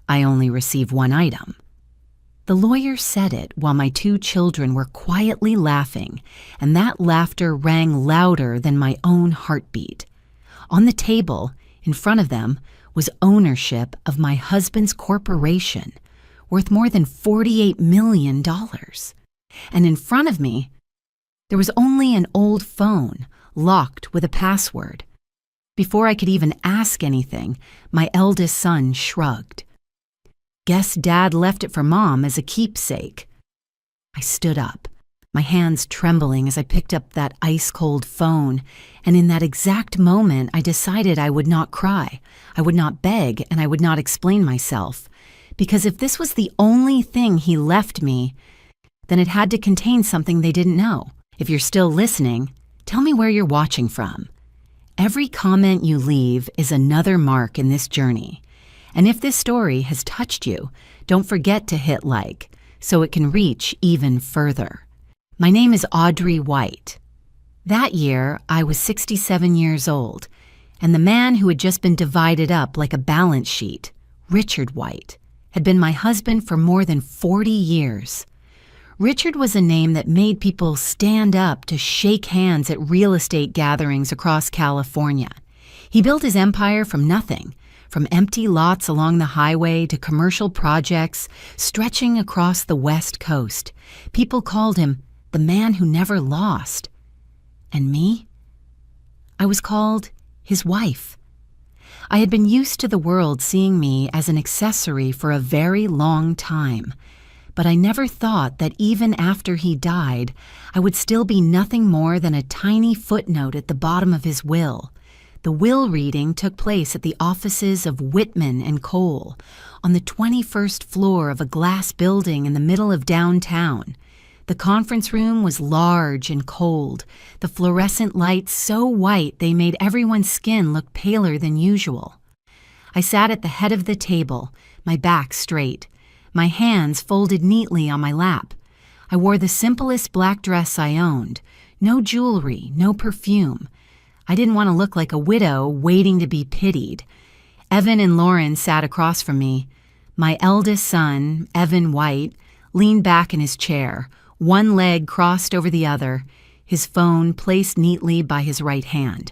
I only receive one item. The lawyer said it while my 2 children were quietly laughing, and that laughter rang louder than my own heartbeat. On the table, in front of them, was ownership of my husband's corporation, worth more than $48 million. And in front of me, there was only an old phone, locked with a password. Before I could even ask anything, my eldest son shrugged. Guess Dad left it for Mom as a keepsake. I stood up, my hands trembling as I picked up that ice-cold phone, and in that exact moment I decided I would not cry, I would not beg, and I would not explain myself. Because if this was the only thing he left me, then it had to contain something they didn't know. If you're still listening, tell me where you're watching from. Every comment you leave is another mark in this journey. And if this story has touched you, don't forget to hit like so it can reach even further. My name is Audrey White. That year, I was 67 years old, and the man who had just been divided up like a balance sheet, Richard White, had been my husband for more than 40 years. Richard was a name that made people stand up to shake hands at real estate gatherings across California. He built his empire from nothing, from empty lots along the highway to commercial projects stretching across the West Coast. People called him the man who never lost. And me? I was called his wife. I had been used to the world seeing me as an accessory for a very long time, but I never thought that even after he died, I would still be nothing more than a tiny footnote at the bottom of his will. The will reading took place at the offices of Whitman and Cole, on the 21st floor of a glass building in the middle of downtown. The conference room was large and cold, the fluorescent lights so white they made everyone's skin look paler than usual. I sat at the head of the table, my back straight, my hands folded neatly on my lap. I wore the simplest black dress I owned, no jewelry, no perfume. I didn't want to look like a widow waiting to be pitied. Evan and Lauren sat across from me. My eldest son, Evan White, leaned back in his chair, one leg crossed over the other, his phone placed neatly by his right hand.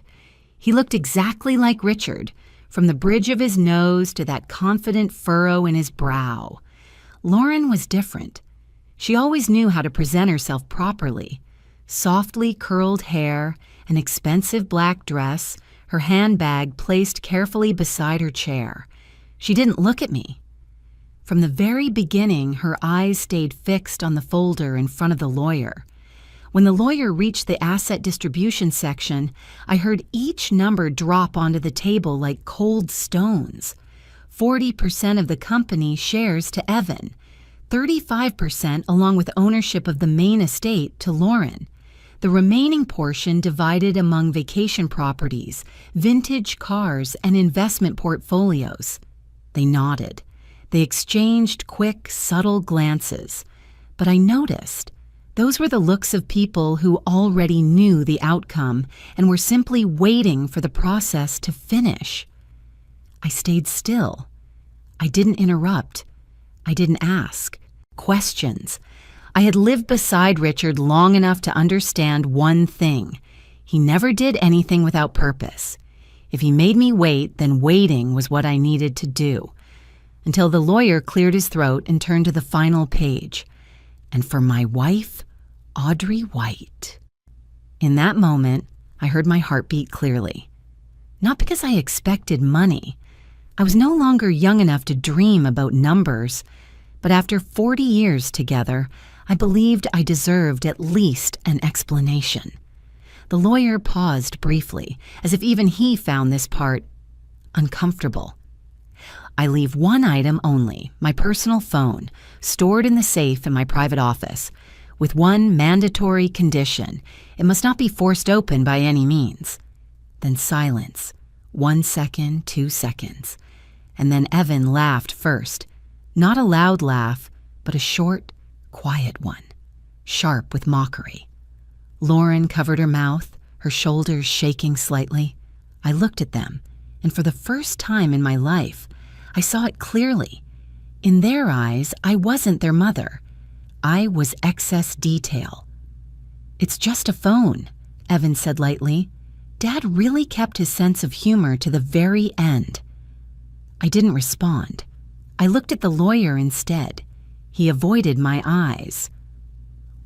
He looked exactly like Richard, from the bridge of his nose to that confident furrow in his brow. Lauren was different. She always knew how to present herself properly. Softly curled hair, an expensive black dress, her handbag placed carefully beside her chair. She didn't look at me. From the very beginning, her eyes stayed fixed on the folder in front of the lawyer. When the lawyer reached the asset distribution section, I heard each number drop onto the table like cold stones. 40% of the company shares to Evan, 35% along with ownership of the main estate to Lauren. The remaining portion divided among vacation properties, vintage cars, and investment portfolios. They nodded. They exchanged quick, subtle glances. But I noticed those were the looks of people who already knew the outcome and were simply waiting for the process to finish. I stayed still. I didn't interrupt. I didn't ask questions. I had lived beside Richard long enough to understand one thing. He never did anything without purpose. If he made me wait, then waiting was what I needed to do. Until the lawyer cleared his throat and turned to the final page. And for my wife, Audrey White. In that moment, I heard my heartbeat clearly. Not because I expected money. I was no longer young enough to dream about numbers, but after 40 years together, I believed I deserved at least an explanation. The lawyer paused briefly, as if even he found this part uncomfortable. I leave one item only, my personal phone, stored in the safe in my private office, with one mandatory condition: it must not be forced open by any means. Then silence. 1 second, 2 seconds. And then Evan laughed first. Not a loud laugh, but a short, quiet one, sharp with mockery. Lauren covered her mouth, her shoulders shaking slightly. I looked at them, and for the first time in my life, I saw it clearly. In their eyes, I wasn't their mother. I was excess detail. "It's just a phone," Evan said lightly. Dad really kept his sense of humor to the very end. I didn't respond. I looked at the lawyer instead. He avoided my eyes.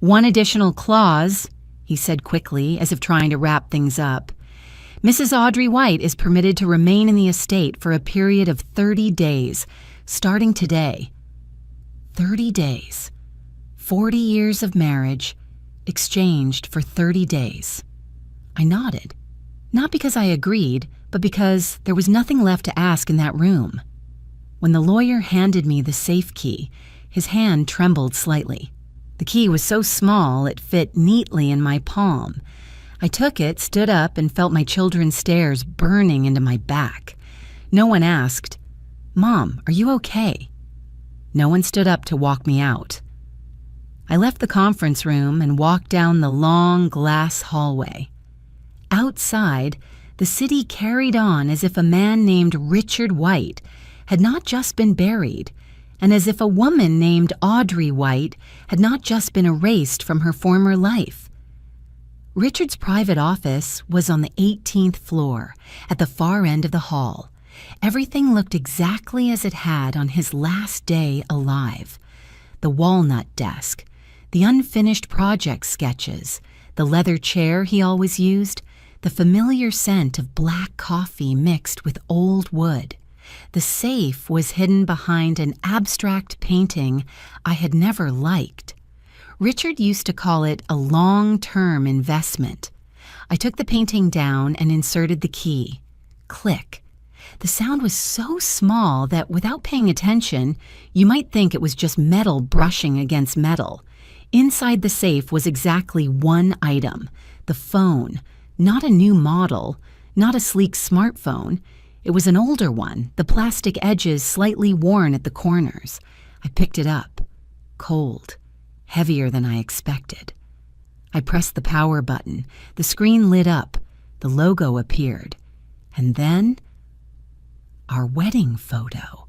"One additional clause," he said quickly, as if trying to wrap things up. "Mrs. Audrey White is permitted to remain in the estate for a period of 30 days, starting today." 30 days. 40 years of marriage, exchanged for 30 days. I nodded. Not because I agreed, but because there was nothing left to ask in that room. When the lawyer handed me the safe key, his hand trembled slightly. The key was so small it fit neatly in my palm. I took it, stood up, and felt my children's stares burning into my back. No one asked, "Mom, are you okay?" No one stood up to walk me out. I left the conference room and walked down the long glass hallway. Outside, the city carried on as if a man named Richard White had not just been buried, and as if a woman named Audrey White had not just been erased from her former life. Richard's private office was on the 18th floor, at the far end of the hall. Everything looked exactly as it had on his last day alive. The walnut desk, the unfinished project sketches, the leather chair he always used, the familiar scent of black coffee mixed with old wood. The safe was hidden behind an abstract painting I had never liked. Richard used to call it a long-term investment. I took the painting down and inserted the key. Click. The sound was so small that without paying attention, you might think it was just metal brushing against metal. Inside the safe was exactly one item, the phone. Not a new model, not a sleek smartphone. It was an older one, the plastic edges slightly worn at the corners. I picked it up. Cold, heavier than I expected. I pressed the power button. The screen lit up. The logo appeared. And then, our wedding photo.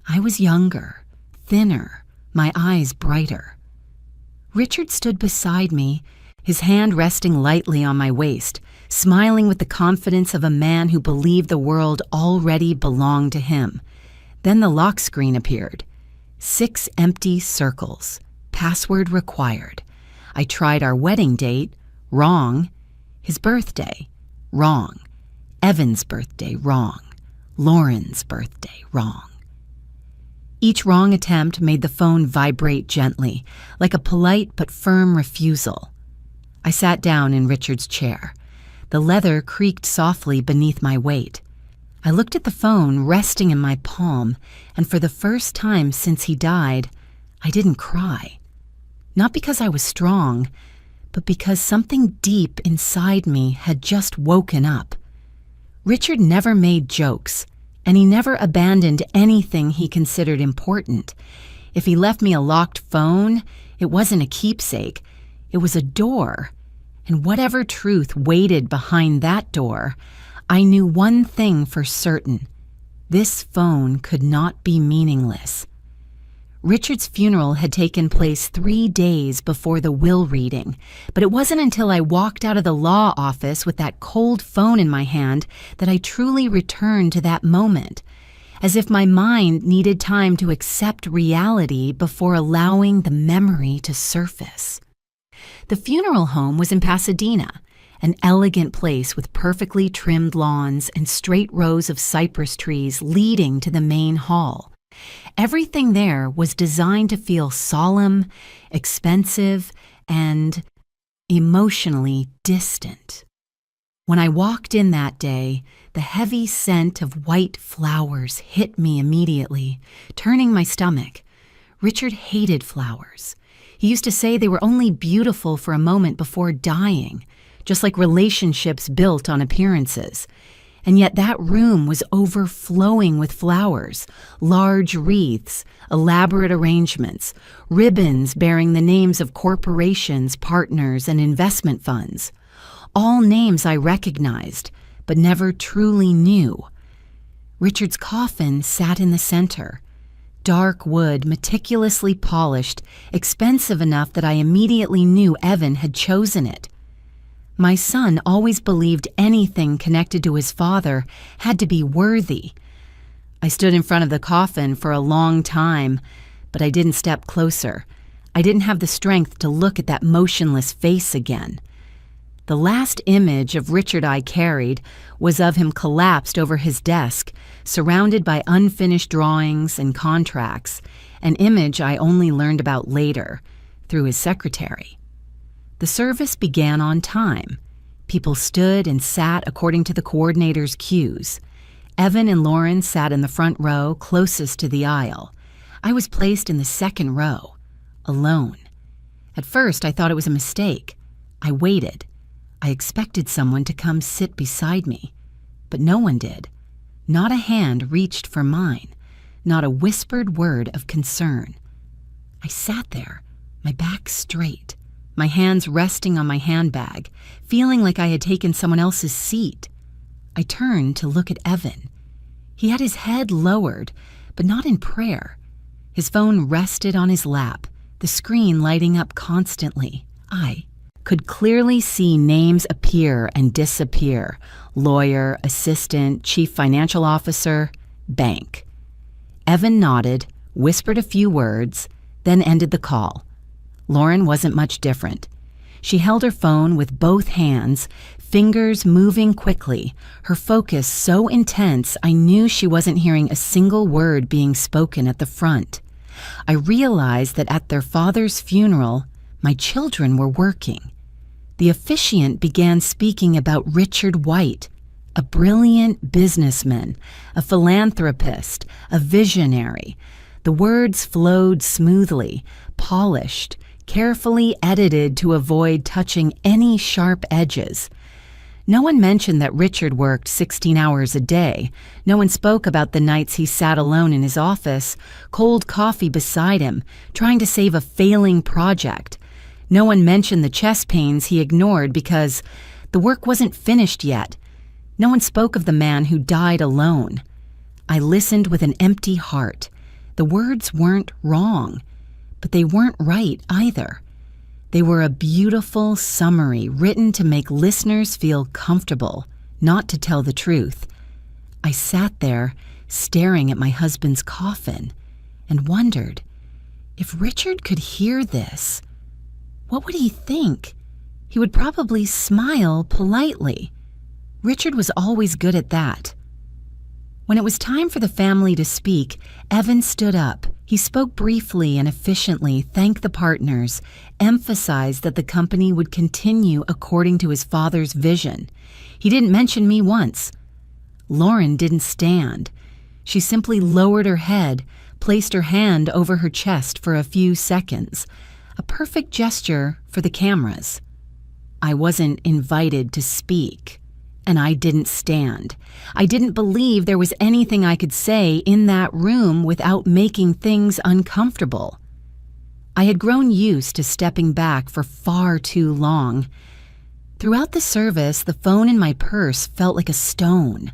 I was younger, thinner, my eyes brighter. Richard stood beside me, his hand resting lightly on my waist, smiling with the confidence of a man who believed the world already belonged to him. Then the lock screen appeared. 6 empty circles. Password required. I tried our wedding date. Wrong. His birthday. Wrong. Evan's birthday. Wrong. Lauren's birthday. Wrong. Each wrong attempt made the phone vibrate gently, like a polite but firm refusal. I sat down in Richard's chair. The leather creaked softly beneath my weight. I looked at the phone resting in my palm, and for the first time since he died, I didn't cry. Not because I was strong, but because something deep inside me had just woken up. Richard never made jokes, and he never abandoned anything he considered important. If he left me a locked phone, it wasn't a keepsake. It was a door, and whatever truth waited behind that door, I knew one thing for certain. This phone could not be meaningless. Richard's funeral had taken place 3 days before the will reading, but it wasn't until I walked out of the law office with that cold phone in my hand that I truly returned to that moment, as if my mind needed time to accept reality before allowing the memory to surface. The funeral home was in Pasadena, an elegant place with perfectly trimmed lawns and straight rows of cypress trees leading to the main hall. Everything there was designed to feel solemn, expensive, and emotionally distant. When I walked in that day, the heavy scent of white flowers hit me immediately, turning my stomach. Richard hated flowers. He used to say they were only beautiful for a moment before dying, just like relationships built on appearances. And yet that room was overflowing with flowers, large wreaths, elaborate arrangements, ribbons bearing the names of corporations, partners, and investment funds. All names I recognized, but never truly knew. Richard's coffin sat in the center. dark wood, meticulously polished, expensive enough that I immediately knew Evan had chosen it. My son always believed anything connected to his father had to be worthy. I stood in front of the coffin for a long time, but I didn't step closer. I didn't have the strength to look at that motionless face again. The last image of Richard I carried was of him collapsed over his desk, surrounded by unfinished drawings and contracts, an image I only learned about later, through his secretary. The service began on time. People stood and sat according to the coordinator's cues. Evan and Lauren sat in the front row closest to the aisle. I was placed in the second row, alone. At first, I thought it was a mistake. I waited. I expected someone to come sit beside me, but no one did. Not a hand reached for mine, not a whispered word of concern. I sat there, my back straight, my hands resting on my handbag, feeling like I had taken someone else's seat. I turned to look at Evan. He had his head lowered, but not in prayer. His phone rested on his lap, the screen lighting up constantly. I could clearly see names appear and disappear: lawyer, assistant, chief financial officer, bank. Evan nodded, whispered a few words, then ended the call. Lauren wasn't much different. She held her phone with both hands, fingers moving quickly, her focus so intense I knew she wasn't hearing a single word being spoken at the front. I realized that at their father's funeral, my children were working. The officiant began speaking about Richard White, a brilliant businessman, a philanthropist, a visionary. The words flowed smoothly, polished, carefully edited to avoid touching any sharp edges. No one mentioned that Richard worked 16 hours a day. No one spoke about the nights he sat alone in his office, cold coffee beside him, trying to save a failing project. No one mentioned the chest pains he ignored because the work wasn't finished yet. No one spoke of the man who died alone. I listened with an empty heart. The words weren't wrong, but they weren't right either. They were a beautiful summary written to make listeners feel comfortable, not to tell the truth. I sat there, staring at my husband's coffin, and wondered, if Richard could hear this, what would he think? He would probably smile politely. Richard was always good at that. When it was time for the family to speak, Evan stood up. He spoke briefly and efficiently, thanked the partners, emphasized that the company would continue according to his father's vision. He didn't mention me once. Lauren didn't stand. She simply lowered her head, placed her hand over her chest for a few seconds, a perfect gesture for the cameras. I wasn't invited to speak, and I didn't stand. I didn't believe there was anything I could say in that room without making things uncomfortable. I had grown used to stepping back for far too long. Throughout the service, the phone in my purse felt like a stone.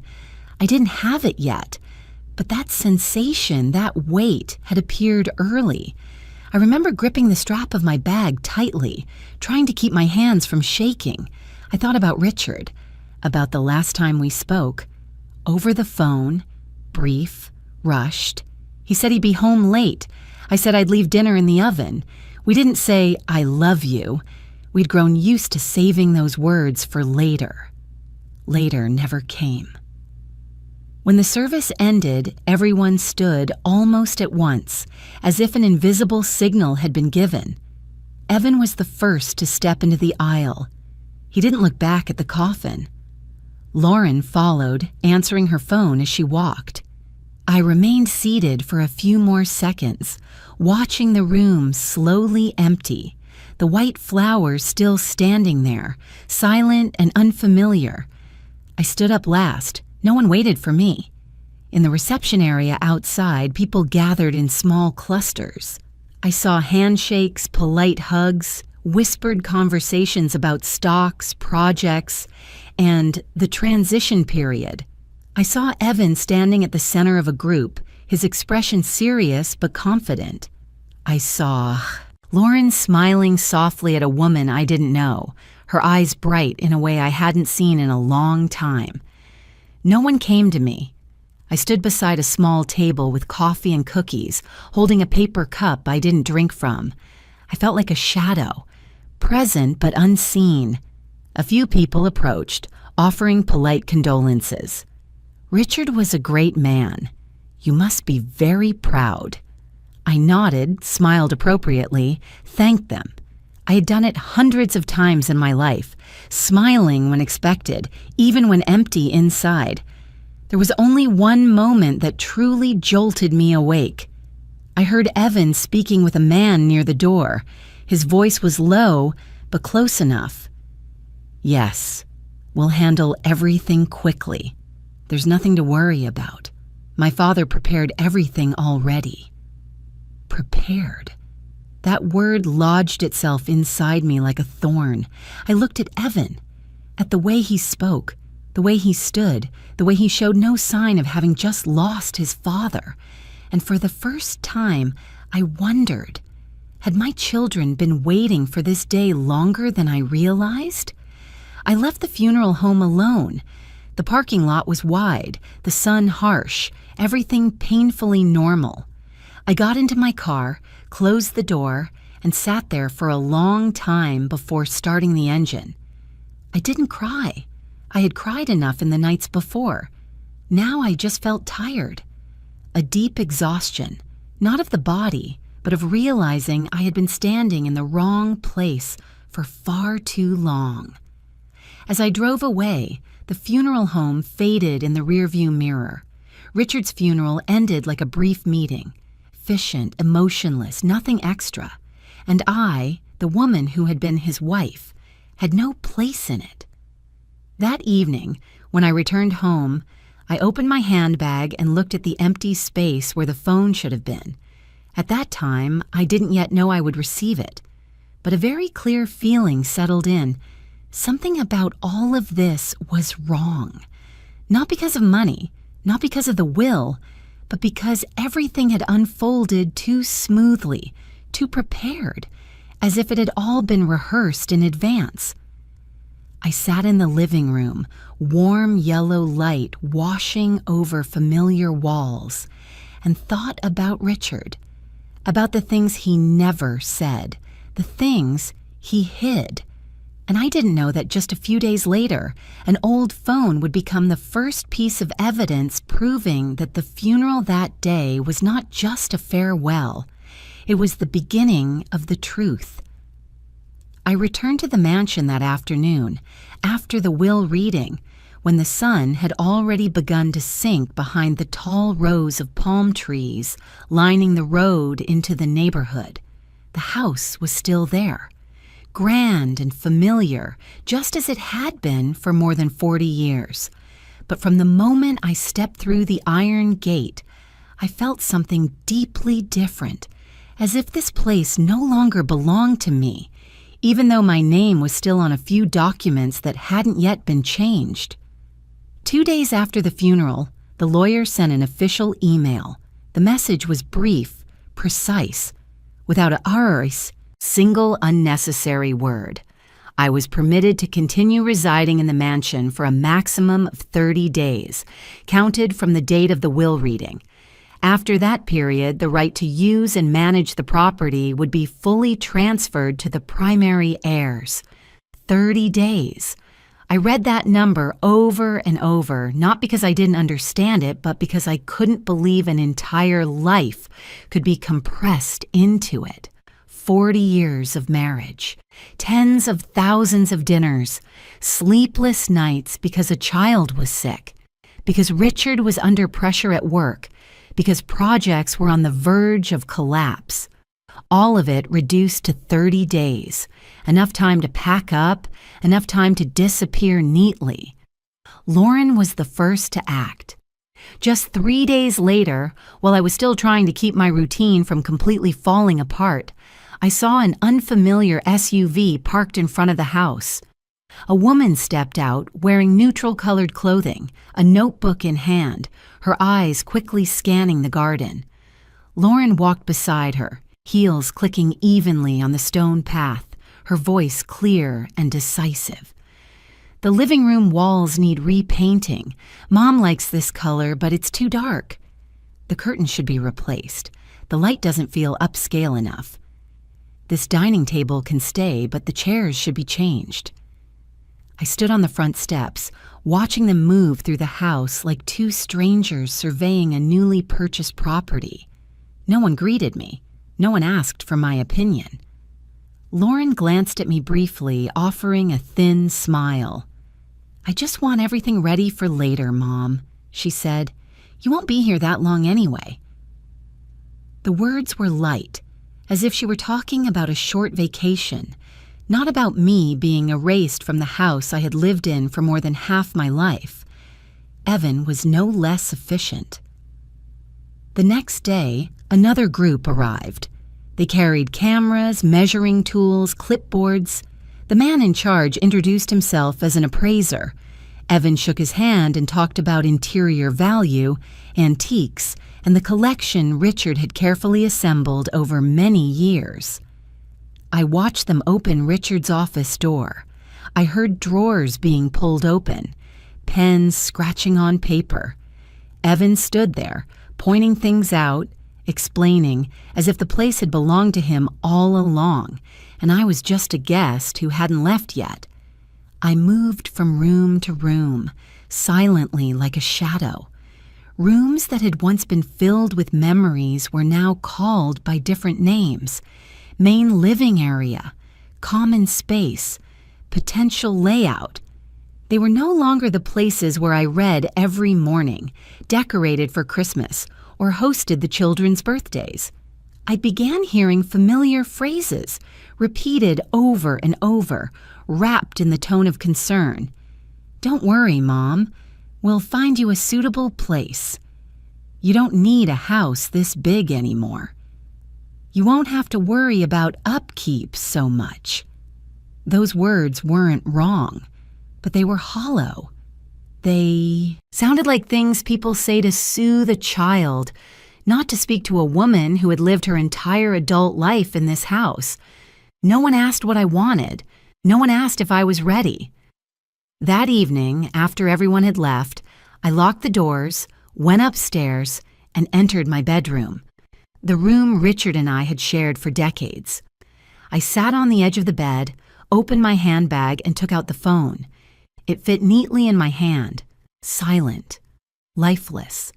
I didn't have it yet, but that sensation, that weight, had appeared early. I remember gripping the strap of my bag tightly, trying to keep my hands from shaking. I thought about Richard, about the last time we spoke. Over the phone, brief, rushed. He said he'd be home late. I said I'd leave dinner in the oven. We didn't say, "I love you." We'd grown used to saving those words for later. Later never came. When the service ended, everyone stood almost at once, as if an invisible signal had been given. Evan was the first to step into the aisle. He didn't look back at the coffin. Lauren followed, answering her phone as she walked. I remained seated for a few more seconds, watching the room slowly empty, the white flowers still standing there, silent and unfamiliar. I stood up last. No one waited for me. In the reception area outside, people gathered in small clusters. I saw handshakes, polite hugs, whispered conversations about stocks, projects, and the transition period. I saw Evan standing at the center of a group, his expression serious but confident. I saw Lauren smiling softly at a woman I didn't know, her eyes bright in a way I hadn't seen in a long time. No one came to me. I stood beside a small table with coffee and cookies, holding a paper cup I didn't drink from. I felt like a shadow, present but unseen. A few people approached, offering polite condolences. "Richard was a great man. You must be very proud." I nodded, smiled appropriately, thanked them. I had done it hundreds of times in my life, smiling when expected, even when empty inside. There was only one moment that truly jolted me awake. I heard Evan speaking with a man near the door. His voice was low, but close enough. "Yes, we'll handle everything quickly. There's nothing to worry about. My father prepared everything already." Prepared. That word lodged itself inside me like a thorn. I looked at Evan, at the way he spoke, the way he stood, the way he showed no sign of having just lost his father. And for the first time, I wondered, had my children been waiting for this day longer than I realized? I left the funeral home alone. The parking lot was wide, the sun harsh, everything painfully normal. I got into my car, closed the door, and sat there for a long time before starting the engine. I didn't cry. I had cried enough in the nights before. Now I just felt tired. A deep exhaustion, not of the body, but of realizing I had been standing in the wrong place for far too long. As I drove away, the funeral home faded in the rearview mirror. Richard's funeral ended like a brief meeting, efficient, emotionless, nothing extra. And I, the woman who had been his wife, had no place in it. That evening, when I returned home, I opened my handbag and looked at the empty space where the phone should have been. At that time, I didn't yet know I would receive it, but a very clear feeling settled in. Something about all of this was wrong. Not because of money, not because of the will, but because everything had unfolded too smoothly, too prepared, as if it had all been rehearsed in advance. I sat in the living room, warm yellow light washing over familiar walls, and thought about Richard, about the things he never said, the things he hid. And I didn't know that just a few days later, an old phone would become the first piece of evidence proving that the funeral that day was not just a farewell. It was the beginning of the truth. I returned to the mansion that afternoon, after the will reading, when the sun had already begun to sink behind the tall rows of palm trees lining the road into the neighborhood. The house was still there, grand and familiar, just as it had been for more than 40 years. But from the moment I stepped through the iron gate, I felt something deeply different, as if this place no longer belonged to me, even though my name was still on a few documents that hadn't yet been changed. 2 days after the funeral, the lawyer sent an official email. The message was brief, precise, without a single unnecessary word. I was permitted to continue residing in the mansion for a maximum of 30 days, counted from the date of the will reading. After that period, the right to use and manage the property would be fully transferred to the primary heirs. 30 days. I read that number over and over, not because I didn't understand it, but because I couldn't believe an entire life could be compressed into it. 40 years of marriage, tens of thousands of dinners, sleepless nights because a child was sick, because Richard was under pressure at work, because projects were on the verge of collapse. All of it reduced to 30 days, enough time to pack up, enough time to disappear neatly. Lauren was the first to act. Just 3 days later, while I was still trying to keep my routine from completely falling apart, I saw an unfamiliar SUV parked in front of the house. A woman stepped out wearing neutral-colored clothing, a notebook in hand, her eyes quickly scanning the garden. Lauren walked beside her, heels clicking evenly on the stone path, her voice clear and decisive. "The living room walls need repainting. Mom likes this color, but it's too dark. The curtains should be replaced. The light doesn't feel upscale enough. This dining table can stay, but the chairs should be changed." I stood on the front steps, watching them move through the house like two strangers surveying a newly purchased property. No one greeted me. No one asked for my opinion. Lauren glanced at me briefly, offering a thin smile. "I just want everything ready for later, Mom," she said. "You won't be here that long anyway." The words were light, as if she were talking about a short vacation, not about me being erased from the house I had lived in for more than half my life. Evan was no less efficient. The next day, another group arrived. They carried cameras, measuring tools, clipboards. The man in charge introduced himself as an appraiser. Evan shook his hand and talked about interior value, antiques, and the collection Richard had carefully assembled over many years. I watched them open Richard's office door. I heard drawers being pulled open, pens scratching on paper. Evan stood there, pointing things out, explaining, as if the place had belonged to him all along, and I was just a guest who hadn't left yet. I moved from room to room, silently like a shadow. Rooms that had once been filled with memories were now called by different names. Main living area, common space, potential layout. They were no longer the places where I read every morning, decorated for Christmas, or hosted the children's birthdays. I began hearing familiar phrases, repeated over and over, wrapped in the tone of concern. "Don't worry, Mom. We'll find you a suitable place. You don't need a house this big anymore. You won't have to worry about upkeep so much." Those words weren't wrong, but they were hollow. They sounded like things people say to soothe a child, not to speak to a woman who had lived her entire adult life in this house. No one asked what I wanted. No one asked if I was ready. That evening, after everyone had left, I locked the doors, went upstairs, and entered my bedroom, the room Richard and I had shared for decades. I sat on the edge of the bed, opened my handbag, and took out the phone. It fit neatly in my hand, silent, lifeless.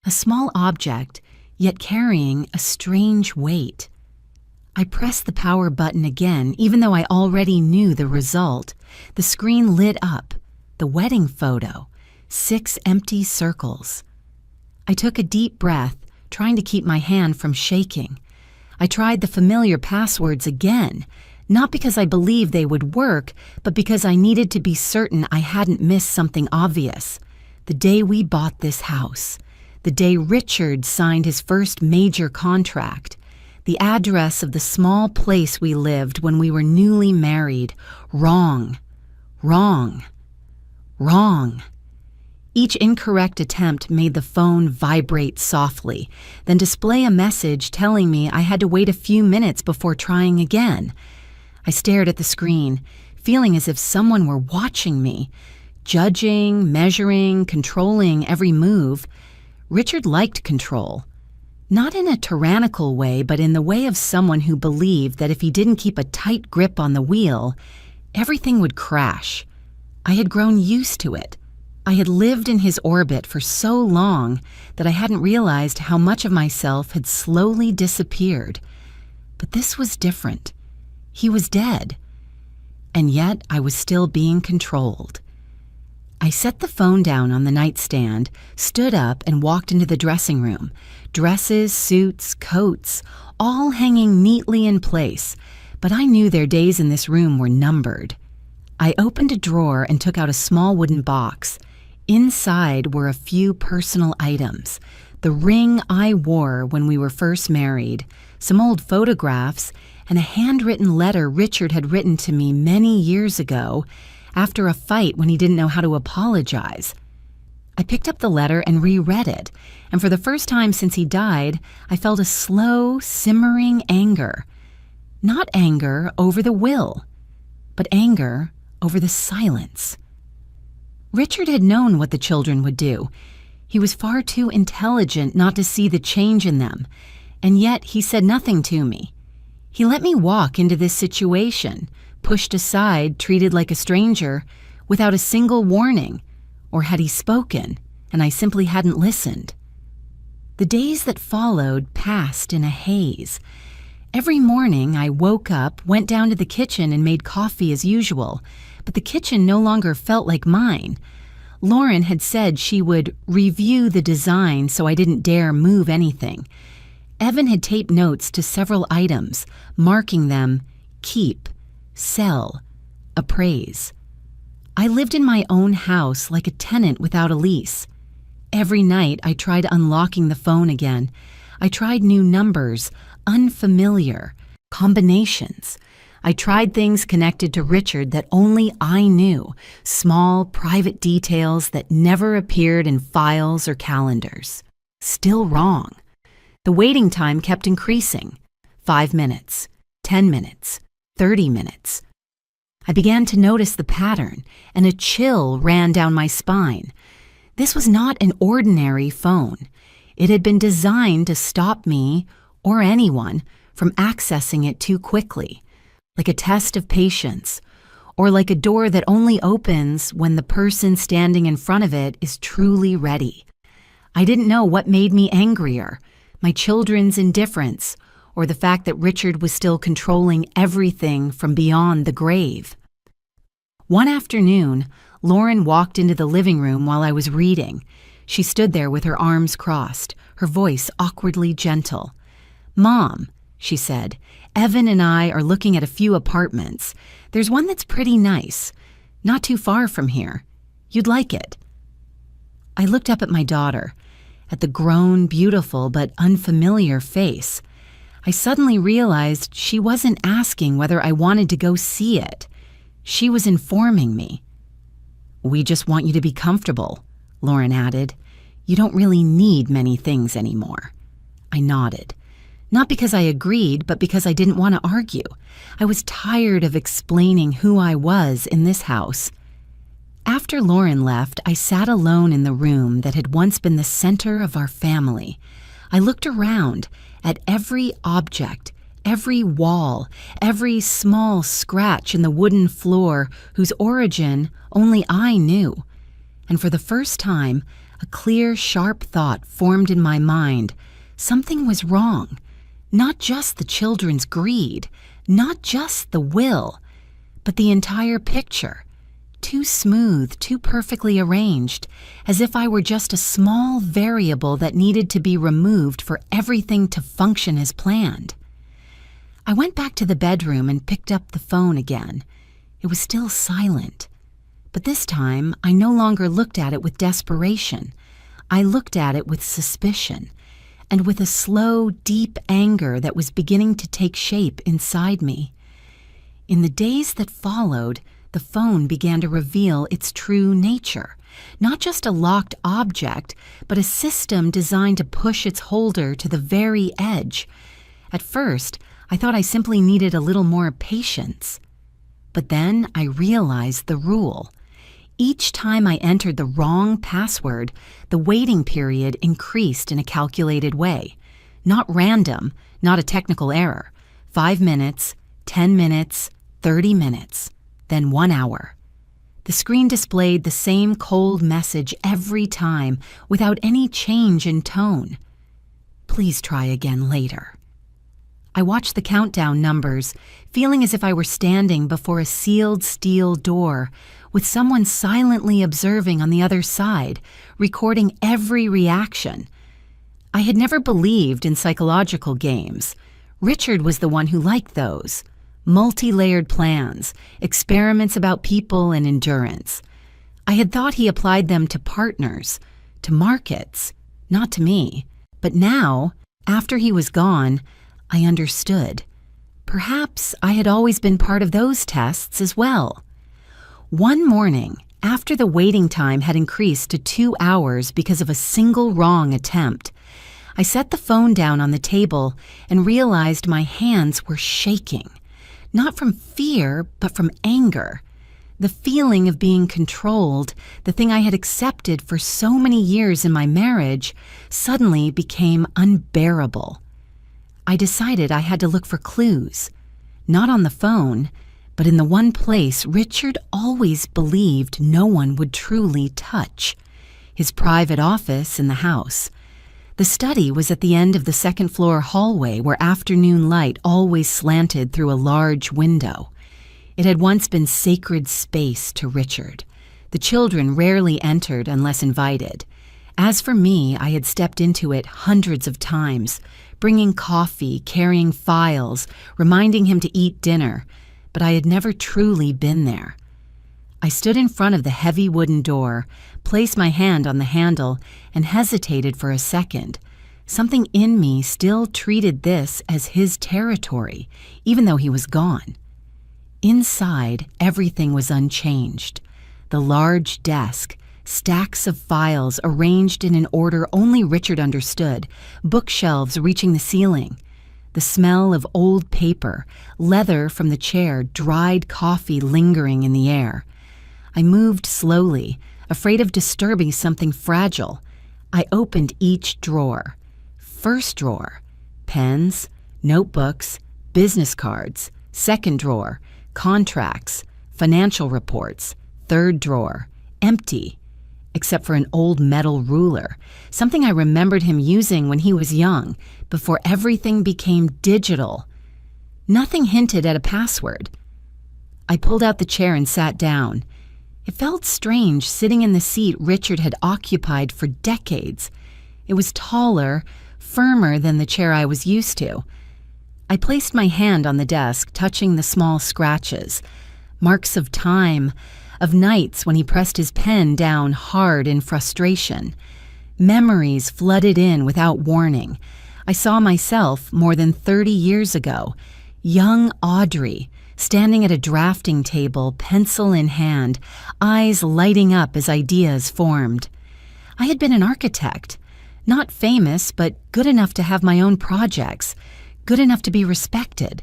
A small object, yet carrying a strange weight. I pressed the power button again, even though I already knew the result. The screen lit up, the wedding photo, 6 empty circles. I took a deep breath, trying to keep my hand from shaking. I tried the familiar passwords again, not because I believed they would work, but because I needed to be certain I hadn't missed something obvious. The day we bought this house, the day Richard signed his first major contract, the address of the small place we lived when we were newly married. Wrong, wrong, wrong. Each incorrect attempt made the phone vibrate softly, then display a message telling me I had to wait a few minutes before trying again. I stared at the screen, feeling as if someone were watching me, judging, measuring, controlling every move. Richard liked control. Not in a tyrannical way, but in the way of someone who believed that if he didn't keep a tight grip on the wheel, everything would crash. I had grown used to it. I had lived in his orbit for so long that I hadn't realized how much of myself had slowly disappeared. But this was different. He was dead. And yet I was still being controlled. I set the phone down on the nightstand, stood up, and walked into the dressing room. Dresses, suits, coats, all hanging neatly in place, but I knew their days in this room were numbered. I opened a drawer and took out a small wooden box. Inside were a few personal items, the ring I wore when we were first married, some old photographs, and a handwritten letter Richard had written to me many years ago after a fight when he didn't know how to apologize. I picked up the letter and reread it, and for the first time since he died, I felt a slow, simmering anger. Not anger over the will, but anger over the silence. Richard had known what the children would do. He was far too intelligent not to see the change in them, and yet he said nothing to me. He let me walk into this situation, pushed aside, treated like a stranger, without a single warning. Or had he spoken, and I simply hadn't listened? The days that followed passed in a haze. Every morning I woke up, went down to the kitchen and made coffee as usual, but the kitchen no longer felt like mine. Lauren had said she would review the design so I didn't dare move anything. Evan had taped notes to several items, marking them keep, sell, appraise. I lived in my own house like a tenant without a lease. Every night I tried unlocking the phone again. I tried new numbers, unfamiliar, combinations. I tried things connected to Richard that only I knew, small, private details that never appeared in files or calendars. Still wrong. The waiting time kept increasing. 5 minutes, 10 minutes, 30 minutes. I began to notice the pattern, and a chill ran down my spine. This was not an ordinary phone. It had been designed to stop me, or anyone, from accessing it too quickly, like a test of patience, or like a door that only opens when the person standing in front of it is truly ready. I didn't know what made me angrier, my children's indifference, or the fact that Richard was still controlling everything from beyond the grave. One afternoon, Lauren walked into the living room while I was reading. She stood there with her arms crossed, her voice awkwardly gentle. "Mom," she said, "Evan and I are looking at a few apartments. There's one that's pretty nice, not too far from here. You'd like it." I looked up at my daughter, at the grown, beautiful, but unfamiliar face. I suddenly realized she wasn't asking whether I wanted to go see it. She was informing me. "We just want you to be comfortable," Lauren added. "You don't really need many things anymore." I nodded. Not because I agreed, but because I didn't want to argue. I was tired of explaining who I was in this house. After Lauren left, I sat alone in the room that had once been the center of our family. I looked around at every object, every wall, every small scratch in the wooden floor whose origin only I knew. And for the first time, a clear, sharp thought formed in my mind. Something was wrong. Not just the children's greed, not just the will, but the entire picture. Too smooth, too perfectly arranged, as if I were just a small variable that needed to be removed for everything to function as planned. I went back to the bedroom and picked up the phone again. It was still silent. But this time, I no longer looked at it with desperation. I looked at it with suspicion, and with a slow, deep anger that was beginning to take shape inside me. In the days that followed, the phone began to reveal its true nature. Not just a locked object, but a system designed to push its holder to the very edge. At first, I thought I simply needed a little more patience. But then I realized the rule. Each time I entered the wrong password, the waiting period increased in a calculated way. Not random, not a technical error. 5 minutes, 10 minutes, 30 minutes, then 1 hour. The screen displayed the same cold message every time, without any change in tone. "Please try again later." I watched the countdown numbers, feeling as if I were standing before a sealed steel door, with someone silently observing on the other side, recording every reaction. I had never believed in psychological games. Richard was the one who liked those. Multi-layered plans, experiments about people and endurance. I had thought he applied them to partners, to markets, not to me. But now, after he was gone, I understood. Perhaps I had always been part of those tests as well. One morning, after the waiting time had increased to 2 hours because of a single wrong attempt, I set the phone down on the table and realized my hands were shaking. Not from fear, but from anger. The feeling of being controlled, the thing I had accepted for so many years in my marriage, suddenly became unbearable. I decided I had to look for clues, not on the phone, but in the one place Richard always believed no one would truly touch, his private office in the house. The study was at the end of the second-floor hallway where afternoon light always slanted through a large window. It had once been sacred space to Richard. The children rarely entered unless invited. As for me, I had stepped into it hundreds of times, bringing coffee, carrying files, reminding him to eat dinner, but I had never truly been there. I stood in front of the heavy wooden door, placed my hand on the handle, and hesitated for a second. Something in me still treated this as his territory, even though he was gone. Inside, everything was unchanged. The large desk, stacks of files arranged in an order only Richard understood, bookshelves reaching the ceiling. The smell of old paper, leather from the chair, dried coffee lingering in the air. I moved slowly, afraid of disturbing something fragile. I opened each drawer. First drawer, pens, notebooks, business cards. Second drawer, contracts, financial reports. Third drawer, empty, except for an old metal ruler, something I remembered him using when he was young, before everything became digital. Nothing hinted at a password. I pulled out the chair and sat down. It felt strange sitting in the seat Richard had occupied for decades. It was taller, firmer than the chair I was used to. I placed my hand on the desk, touching the small scratches, marks of time, of nights when he pressed his pen down hard in frustration. Memories flooded in without warning. I saw myself more than 30 years ago, young Audrey, standing at a drafting table, pencil in hand, eyes lighting up as ideas formed. I had been an architect, not famous, but good enough to have my own projects, good enough to be respected.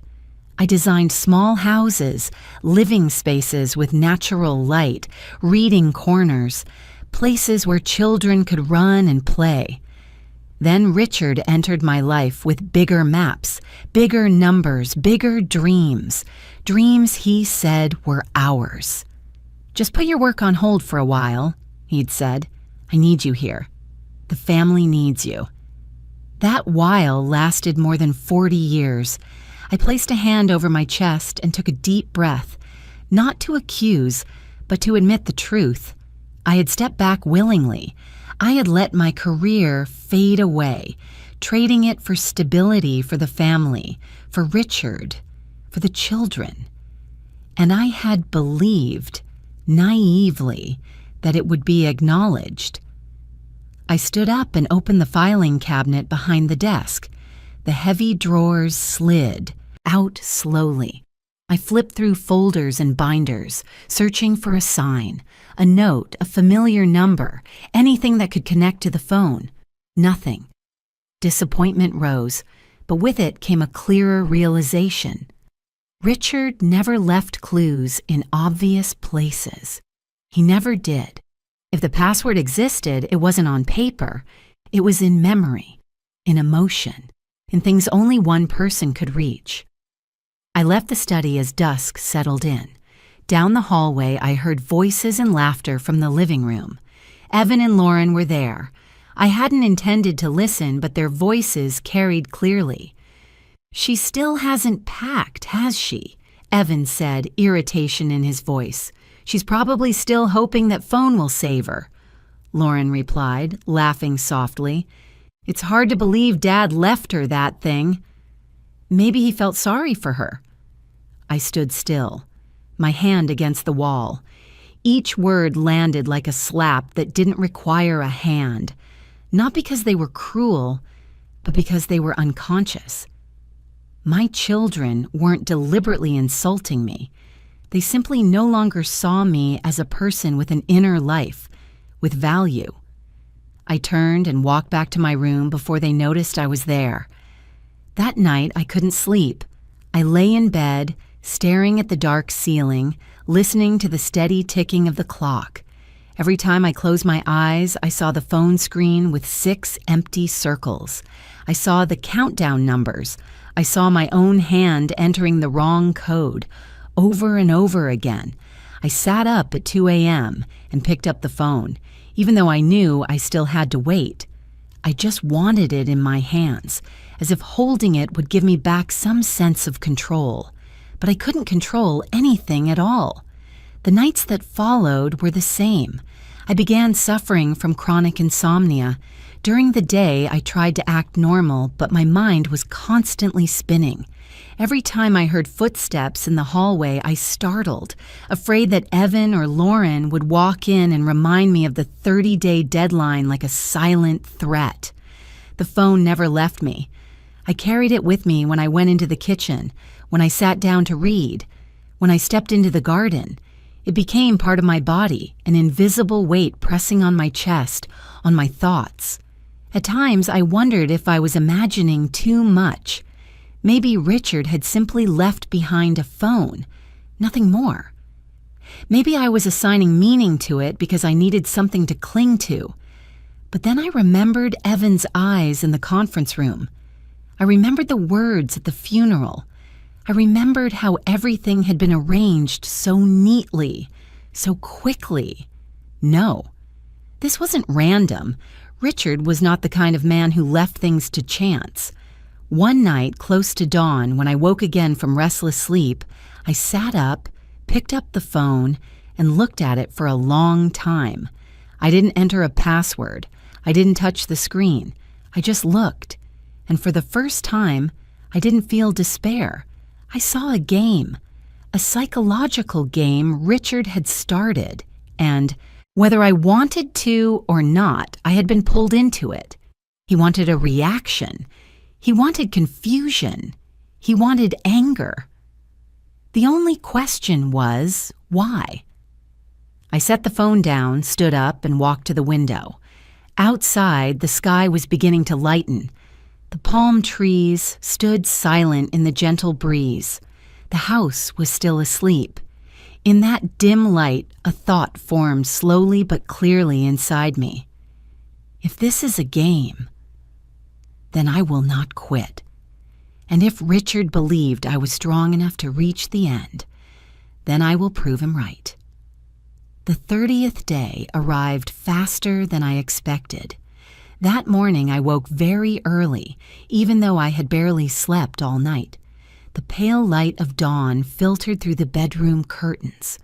I designed small houses, living spaces with natural light, reading corners, places where children could run and play. Then Richard entered my life with bigger maps, bigger numbers, bigger dreams. Dreams he said were ours. "Just put your work on hold for a while," he'd said. "I need you here. The family needs you." That while lasted more than 40 years. I placed a hand over my chest and took a deep breath, not to accuse, but to admit the truth. I had stepped back willingly. I had let my career fade away, trading it for stability for the family, for Richard, for the children. And I had believed, naively, that it would be acknowledged. I stood up and opened the filing cabinet behind the desk. The heavy drawers slid out slowly. I flipped through folders and binders, searching for a sign, a note, a familiar number, anything that could connect to the phone. Nothing. Disappointment rose, but with it came a clearer realization. Richard never left clues in obvious places. He never did. If the password existed, it wasn't on paper. It was in memory, in emotion, in things only one person could reach. I left the study as dusk settled in. Down the hallway, I heard voices and laughter from the living room. Evan and Lauren were there. I hadn't intended to listen, but their voices carried clearly. "She still hasn't packed, has she?" Evan said, irritation in his voice. "She's probably still hoping that phone will save her." Lauren replied, laughing softly. "It's hard to believe Dad left her that thing." Maybe he felt sorry for her. I stood still, my hand against the wall. Each word landed like a slap that didn't require a hand, not because they were cruel, but because they were unconscious. My children weren't deliberately insulting me. They simply no longer saw me as a person with an inner life, with value. I turned and walked back to my room before they noticed I was there. That night, I couldn't sleep. I lay in bed, staring at the dark ceiling, listening to the steady ticking of the clock. Every time I closed my eyes, I saw the phone screen with 6 empty circles. I saw the countdown numbers. I saw my own hand entering the wrong code, over and over again. I sat up at 2 a.m. and picked up the phone, even though I knew I still had to wait. I just wanted it in my hands, as if holding it would give me back some sense of control. But I couldn't control anything at all. The nights that followed were the same. I began suffering from chronic insomnia. During the day, I tried to act normal, but my mind was constantly spinning. Every time I heard footsteps in the hallway, I startled, afraid that Evan or Lauren would walk in and remind me of the 30-day deadline like a silent threat. The phone never left me. I carried it with me when I went into the kitchen, when I sat down to read, when I stepped into the garden. It became part of my body, an invisible weight pressing on my chest, on my thoughts. At times, I wondered if I was imagining too much. Maybe Richard had simply left behind a phone, nothing more. Maybe I was assigning meaning to it because I needed something to cling to. But then I remembered Evan's eyes in the conference room. I remembered the words at the funeral. I remembered how everything had been arranged so neatly, so quickly. No, this wasn't random. Richard was not the kind of man who left things to chance. One night, close to dawn, when I woke again from restless sleep, I sat up, picked up the phone, and looked at it for a long time. I didn't enter a password. I didn't touch the screen. I just looked. And for the first time, I didn't feel despair. I saw a game, a psychological game Richard had started, and whether I wanted to or not, I had been pulled into it. He wanted a reaction. He wanted confusion. He wanted anger. The only question was, why? I set the phone down, stood up, and walked to the window. Outside, the sky was beginning to lighten. The palm trees stood silent in the gentle breeze. The house was still asleep. In that dim light, a thought formed slowly but clearly inside me. If this is a game, then I will not quit. And if Richard believed I was strong enough to reach the end, then I will prove him right. The 30th day arrived faster than I expected. That morning I woke very early, even though I had barely slept all night. The pale light of dawn filtered through the bedroom curtains.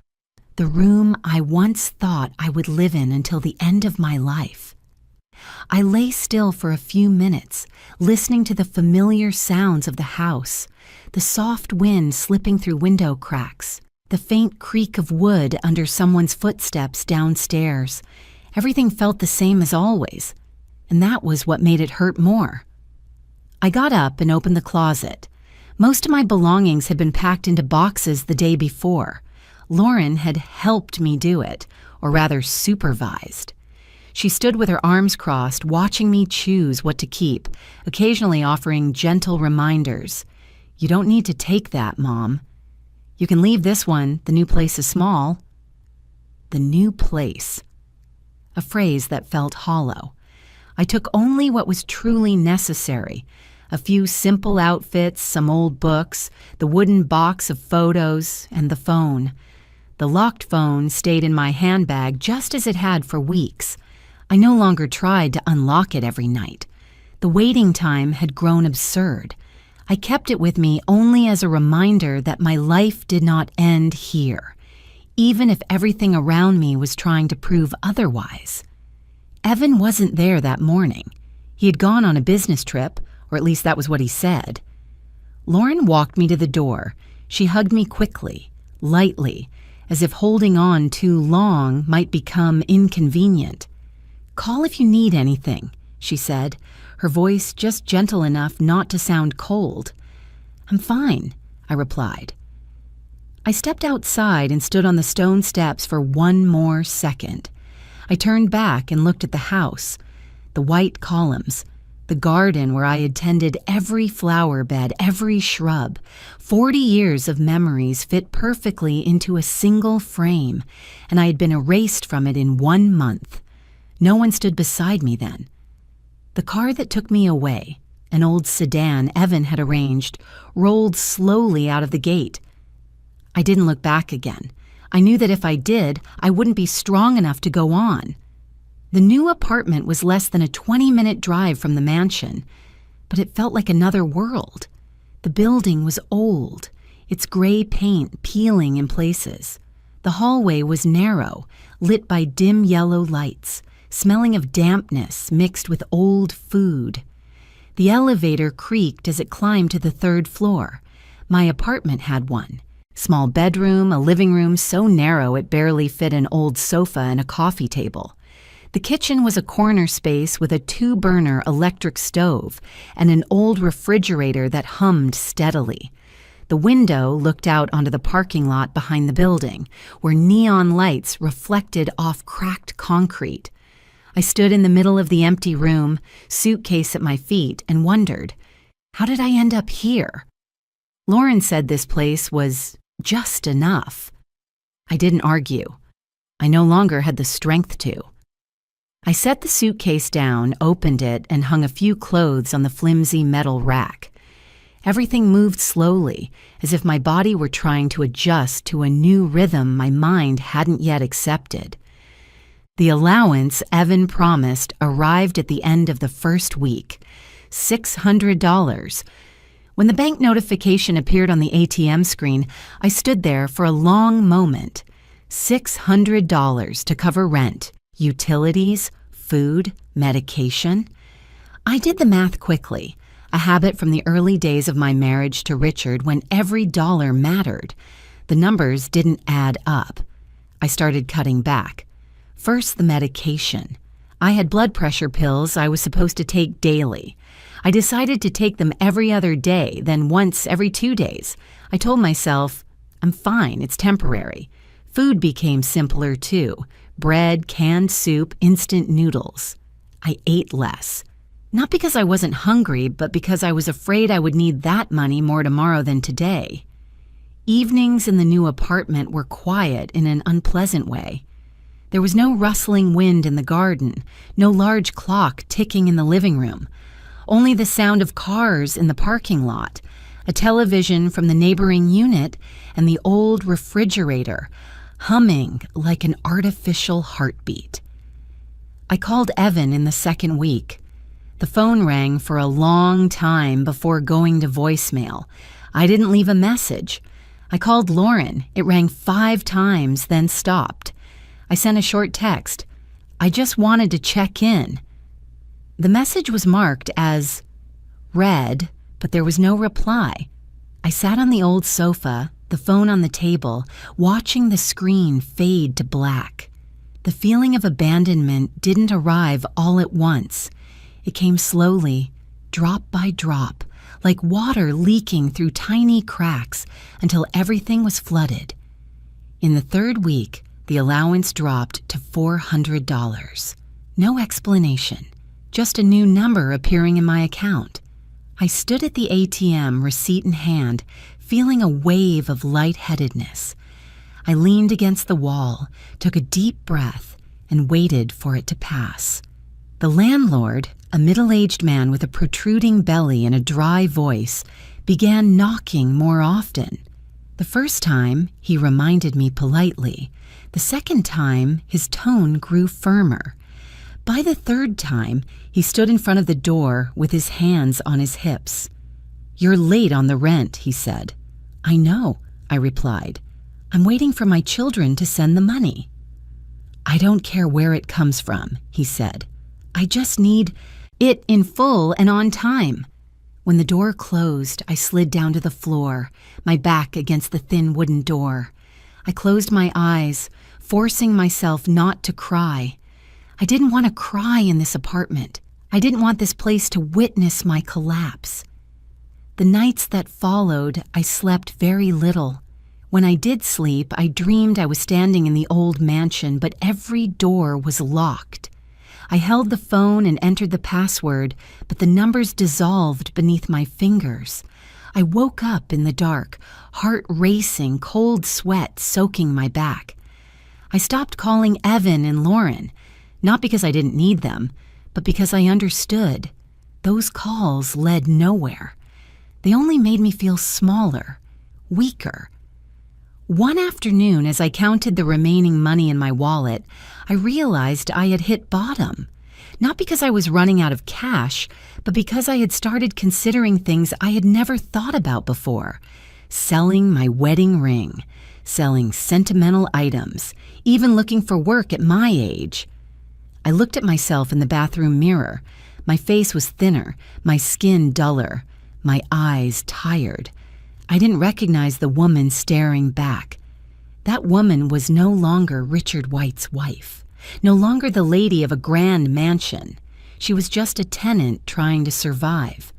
The room I once thought I would live in until the end of my life. I lay still for a few minutes, listening to the familiar sounds of the house, the soft wind slipping through window cracks, the faint creak of wood under someone's footsteps downstairs. Everything felt the same as always, and that was what made it hurt more. I got up and opened the closet. Most of my belongings had been packed into boxes the day before. Lauren had helped me do it, or rather supervised. She stood with her arms crossed, watching me choose what to keep, occasionally offering gentle reminders. "You don't need to take that, Mom. You can leave this one. The new place is small." The new place. A phrase that felt hollow. I took only what was truly necessary. A few simple outfits, some old books, the wooden box of photos, and the phone. The locked phone stayed in my handbag just as it had for weeks. I no longer tried to unlock it every night. The waiting time had grown absurd. I kept it with me only as a reminder that my life did not end here, even if everything around me was trying to prove otherwise. Evan wasn't there that morning. He had gone on a business trip, or at least that was what he said. Lauren walked me to the door. She hugged me quickly, lightly, as if holding on too long might become inconvenient. "Call if you need anything," she said, her voice just gentle enough not to sound cold. I'm fine, I replied. I stepped outside and stood on the stone steps for one more second. I turned back and looked at the house, the white columns, the garden where I had tended every flower bed, every shrub. 40 years of memories fit perfectly into a single frame, and I had been erased from it in 1 month. No one stood beside me then. The car that took me away, an old sedan Evan had arranged, rolled slowly out of the gate. I didn't look back again. I knew that if I did, I wouldn't be strong enough to go on. The new apartment was less than a 20-minute drive from the mansion, but it felt like another world. The building was old, its gray paint peeling in places. The hallway was narrow, lit by dim yellow lights, smelling of dampness mixed with old food. The elevator creaked as it climbed to the 3rd floor. My apartment had one. Small bedroom, a living room so narrow it barely fit an old sofa and a coffee table. The kitchen was a corner space with a 2-burner electric stove and an old refrigerator that hummed steadily. The window looked out onto the parking lot behind the building, where neon lights reflected off cracked concrete. I stood in the middle of the empty room, suitcase at my feet, and wondered, how did I end up here? Lauren said this place was just enough. I didn't argue. I no longer had the strength to. I set the suitcase down, opened it, and hung a few clothes on the flimsy metal rack. Everything moved slowly, as if my body were trying to adjust to a new rhythm my mind hadn't yet accepted. The allowance Evan promised arrived at the end of the first week, $600. When the bank notification appeared on the ATM screen, I stood there for a long moment. $600 to cover rent, utilities, food, medication. I did the math quickly, a habit from the early days of my marriage to Richard when every dollar mattered. The numbers didn't add up. I started cutting back. First, the medication. I had blood pressure pills I was supposed to take daily. I decided to take them every other day, then once every 2 days. I told myself, I'm fine, it's temporary. Food became simpler too. Bread, canned soup, instant noodles. I ate less. Not because I wasn't hungry, but because I was afraid I would need that money more tomorrow than today. Evenings in the new apartment were quiet in an unpleasant way. There was no rustling wind in the garden, no large clock ticking in the living room, only the sound of cars in the parking lot, a television from the neighboring unit, and the old refrigerator, humming like an artificial heartbeat. I called Evan in the 2nd week. The phone rang for a long time before going to voicemail. I didn't leave a message. I called Lauren. It rang 5 times, then stopped. I sent a short text. I just wanted to check in. The message was marked as read, but there was no reply. I sat on the old sofa, the phone on the table, watching the screen fade to black. The feeling of abandonment didn't arrive all at once. It came slowly, drop by drop, like water leaking through tiny cracks until everything was flooded. In the 3rd week, the allowance dropped to $400. No explanation, just a new number appearing in my account. I stood at the ATM, receipt in hand, feeling a wave of lightheadedness. I leaned against the wall, took a deep breath, and waited for it to pass. The landlord, a middle-aged man with a protruding belly and a dry voice, began knocking more often. The first time, he reminded me politely. The second time, his tone grew firmer. By the 3rd time, he stood in front of the door with his hands on his hips. "You're late on the rent," he said. "I know," I replied. "I'm waiting for my children to send the money." "I don't care where it comes from," he said. "I just need it in full and on time." When the door closed, I slid down to the floor, my back against the thin wooden door. I closed my eyes, forcing myself not to cry. I didn't want to cry in this apartment. I didn't want this place to witness my collapse. The nights that followed, I slept very little. When I did sleep, I dreamed I was standing in the old mansion, but every door was locked. I held the phone and entered the password, but the numbers dissolved beneath my fingers. I woke up in the dark, heart racing, cold sweat soaking my back. I stopped calling Evan and Lauren, not because I didn't need them, but because I understood. Those calls led nowhere. They only made me feel smaller, weaker. One afternoon, as I counted the remaining money in my wallet, I realized I had hit bottom. Not because I was running out of cash, but because I had started considering things I had never thought about before. Selling my wedding ring, selling sentimental items, even looking for work at my age. I looked at myself in the bathroom mirror. My face was thinner, my skin duller, my eyes tired. I didn't recognize the woman staring back. That woman was no longer Richard White's wife, no longer the lady of a grand mansion. She was just a tenant trying to survive.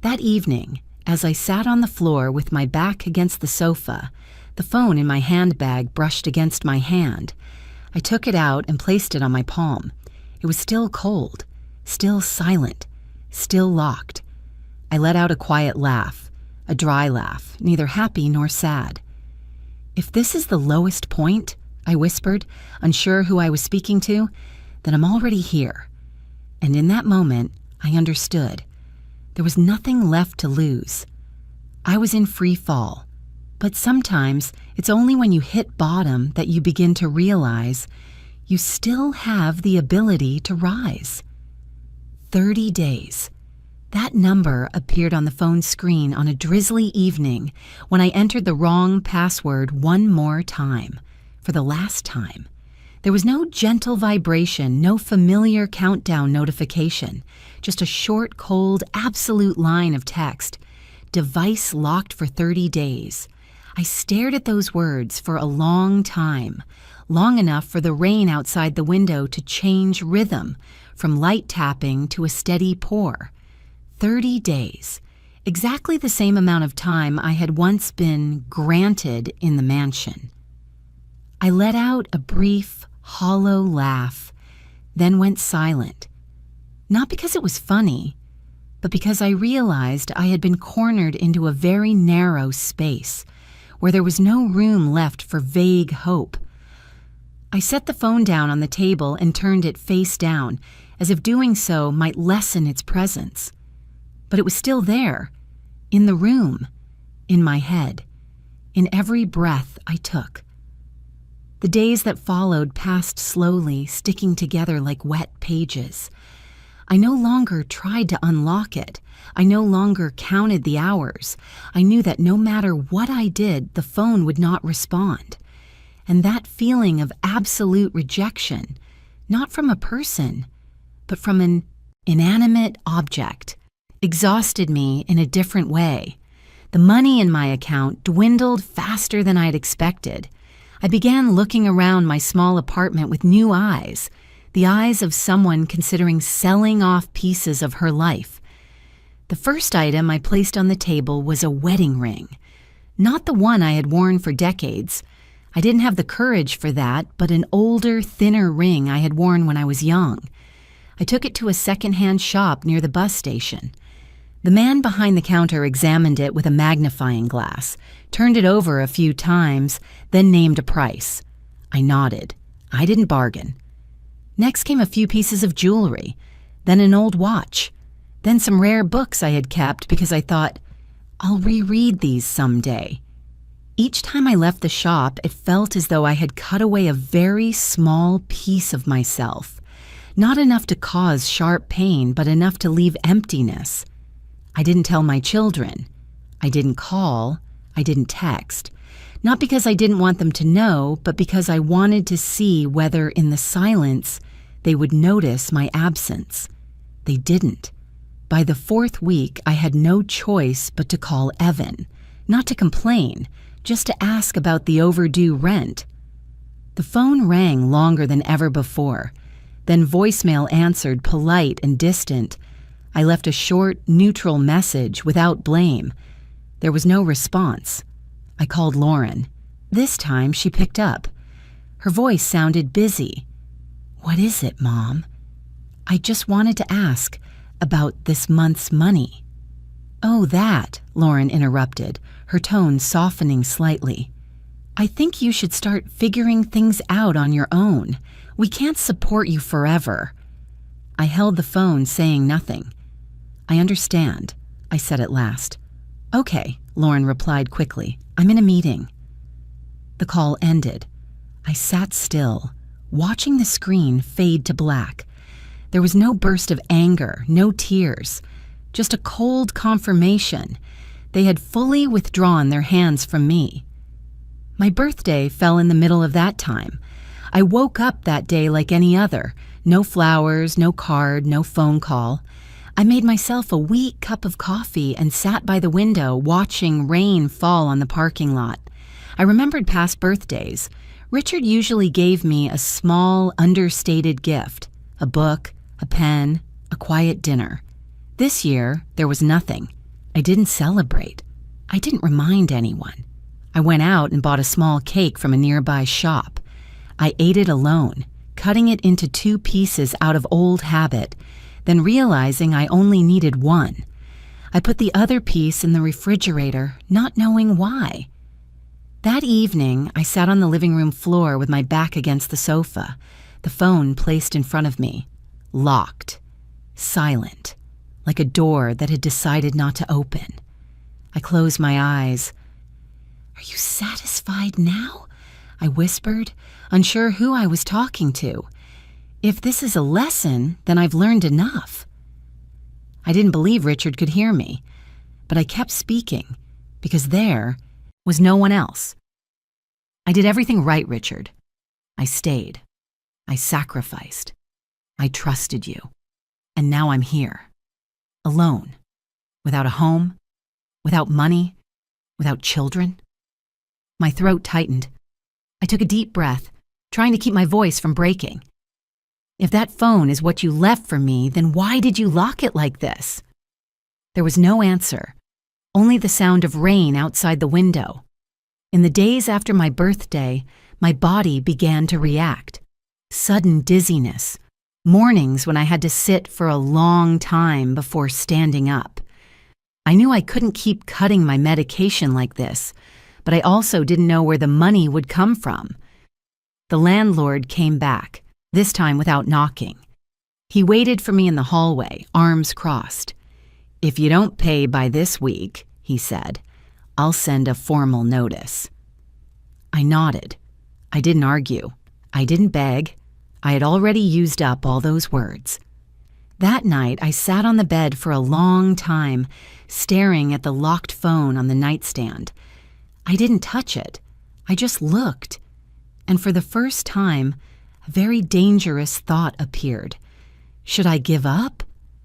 That evening, as I sat on the floor with my back against the sofa, the phone in my handbag brushed against my hand. I took it out and placed it on my palm. It was still cold, still silent, still locked. I let out a quiet laugh. A dry laugh, neither happy nor sad. "If this is the lowest point," I whispered, unsure who I was speaking to, "then I'm already here." And in that moment, I understood. There was nothing left to lose. I was in free fall. But sometimes it's only when you hit bottom that you begin to realize you still have the ability to rise. 30 days. That number appeared on the phone screen on a drizzly evening when I entered the wrong password one more time, for the last time. There was no gentle vibration, no familiar countdown notification, just a short, cold, absolute line of text. Device locked for 30 days. I stared at those words for a long time, long enough for the rain outside the window to change rhythm, from light tapping to a steady pour. 30 days, exactly the same amount of time I had once been granted in the mansion. I let out a brief, hollow laugh, then went silent. Not because it was funny, but because I realized I had been cornered into a very narrow space, where there was no room left for vague hope. I set the phone down on the table and turned it face down, as if doing so might lessen its presence. But it was still there, in the room, in my head, in every breath I took. The days that followed passed slowly, sticking together like wet pages. I no longer tried to unlock it. I no longer counted the hours. I knew that no matter what I did, the phone would not respond. And that feeling of absolute rejection, not from a person, but from an inanimate object, exhausted me in a different way. The money in my account dwindled faster than I'd expected. I began looking around my small apartment with new eyes, the eyes of someone considering selling off pieces of her life. The first item I placed on the table was a wedding ring. Not the one I had worn for decades. I didn't have the courage for that, but an older, thinner ring I had worn when I was young. I took it to a second-hand shop near the bus station. The man behind the counter examined it with a magnifying glass, turned it over a few times, then named a price. I nodded. I didn't bargain. Next came a few pieces of jewelry, then an old watch, then some rare books I had kept because I thought, I'll reread these someday. Each time I left the shop, it felt as though I had cut away a very small piece of myself. Not enough to cause sharp pain, but enough to leave emptiness. I didn't tell my children. I didn't call. I didn't text. Not because I didn't want them to know, but because I wanted to see whether in the silence they would notice my absence. They didn't. By the 4th week, I had no choice but to call Evan, not to complain, just to ask about the overdue rent. The phone rang longer than ever before. Then voicemail answered, polite and distant. I left a short, neutral message without blame. There was no response. I called Lauren. This time she picked up. Her voice sounded busy. "What is it, Mom?" "I just wanted to ask about this month's money." "Oh, that," Lauren interrupted, her tone softening slightly. "I think you should start figuring things out on your own. We can't support you forever." I held the phone, saying nothing. "I understand," I said at last. "Okay," Lauren replied quickly. "I'm in a meeting." The call ended. I sat still, watching the screen fade to black. There was no burst of anger, no tears, just a cold confirmation. They had fully withdrawn their hands from me. My birthday fell in the middle of that time. I woke up that day like any other. No flowers, no card, no phone call. I made myself a weak cup of coffee and sat by the window watching rain fall on the parking lot. I remembered past birthdays. Richard usually gave me a small, understated gift, a book, a pen, a quiet dinner. This year, there was nothing. I didn't celebrate. I didn't remind anyone. I went out and bought a small cake from a nearby shop. I ate it alone, cutting it into 2 pieces out of old habit, then realizing I only needed one. I put the other piece in the refrigerator, not knowing why. That evening, I sat on the living room floor with my back against the sofa, the phone placed in front of me, locked, silent, like a door that had decided not to open. I closed my eyes. "Are you satisfied now?" I whispered, unsure who I was talking to. If this is a lesson, then I've learned enough. I didn't believe Richard could hear me, but I kept speaking, because there was no one else. "I did everything right, Richard. I stayed. I sacrificed. I trusted you. And now I'm here, alone, without a home, without money, without children." My throat tightened. I took a deep breath, trying to keep my voice from breaking. "If that phone is what you left for me, then why did you lock it like this?" There was no answer, only the sound of rain outside the window. In the days after my birthday, my body began to react. Sudden dizziness, mornings when I had to sit for a long time before standing up. I knew I couldn't keep cutting my medication like this, but I also didn't know where the money would come from. The landlord came back, this time without knocking. He waited for me in the hallway, arms crossed. "If you don't pay by this week," he said, "I'll send a formal notice." I nodded. I didn't argue. I didn't beg. I had already used up all those words. That night, I sat on the bed for a long time, staring at the locked phone on the nightstand. I didn't touch it. I just looked. And for the first time, a very dangerous thought appeared. Should I give up?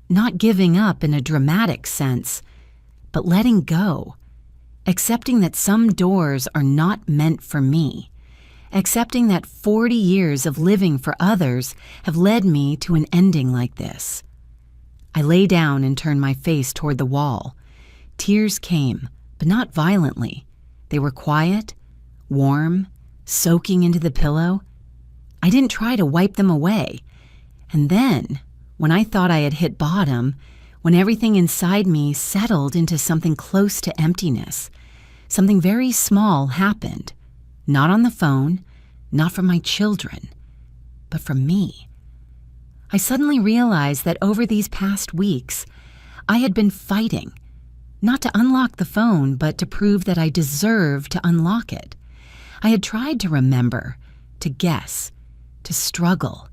Not giving up in a dramatic sense, but letting go. Accepting that some doors are not meant for me. Accepting that 40 years of living for others have led me to an ending like this. I lay down and turned my face toward the wall. Tears came, but not violently. They were quiet, warm, soaking into the pillow. I didn't try to wipe them away. And then, when I thought I had hit bottom, when everything inside me settled into something close to emptiness, something very small happened. Not on the phone, not from my children, but from me. I suddenly realized that over these past weeks, I had been fighting, not to unlock the phone, but to prove that I deserved to unlock it. I had tried to remember, to guess, to struggle,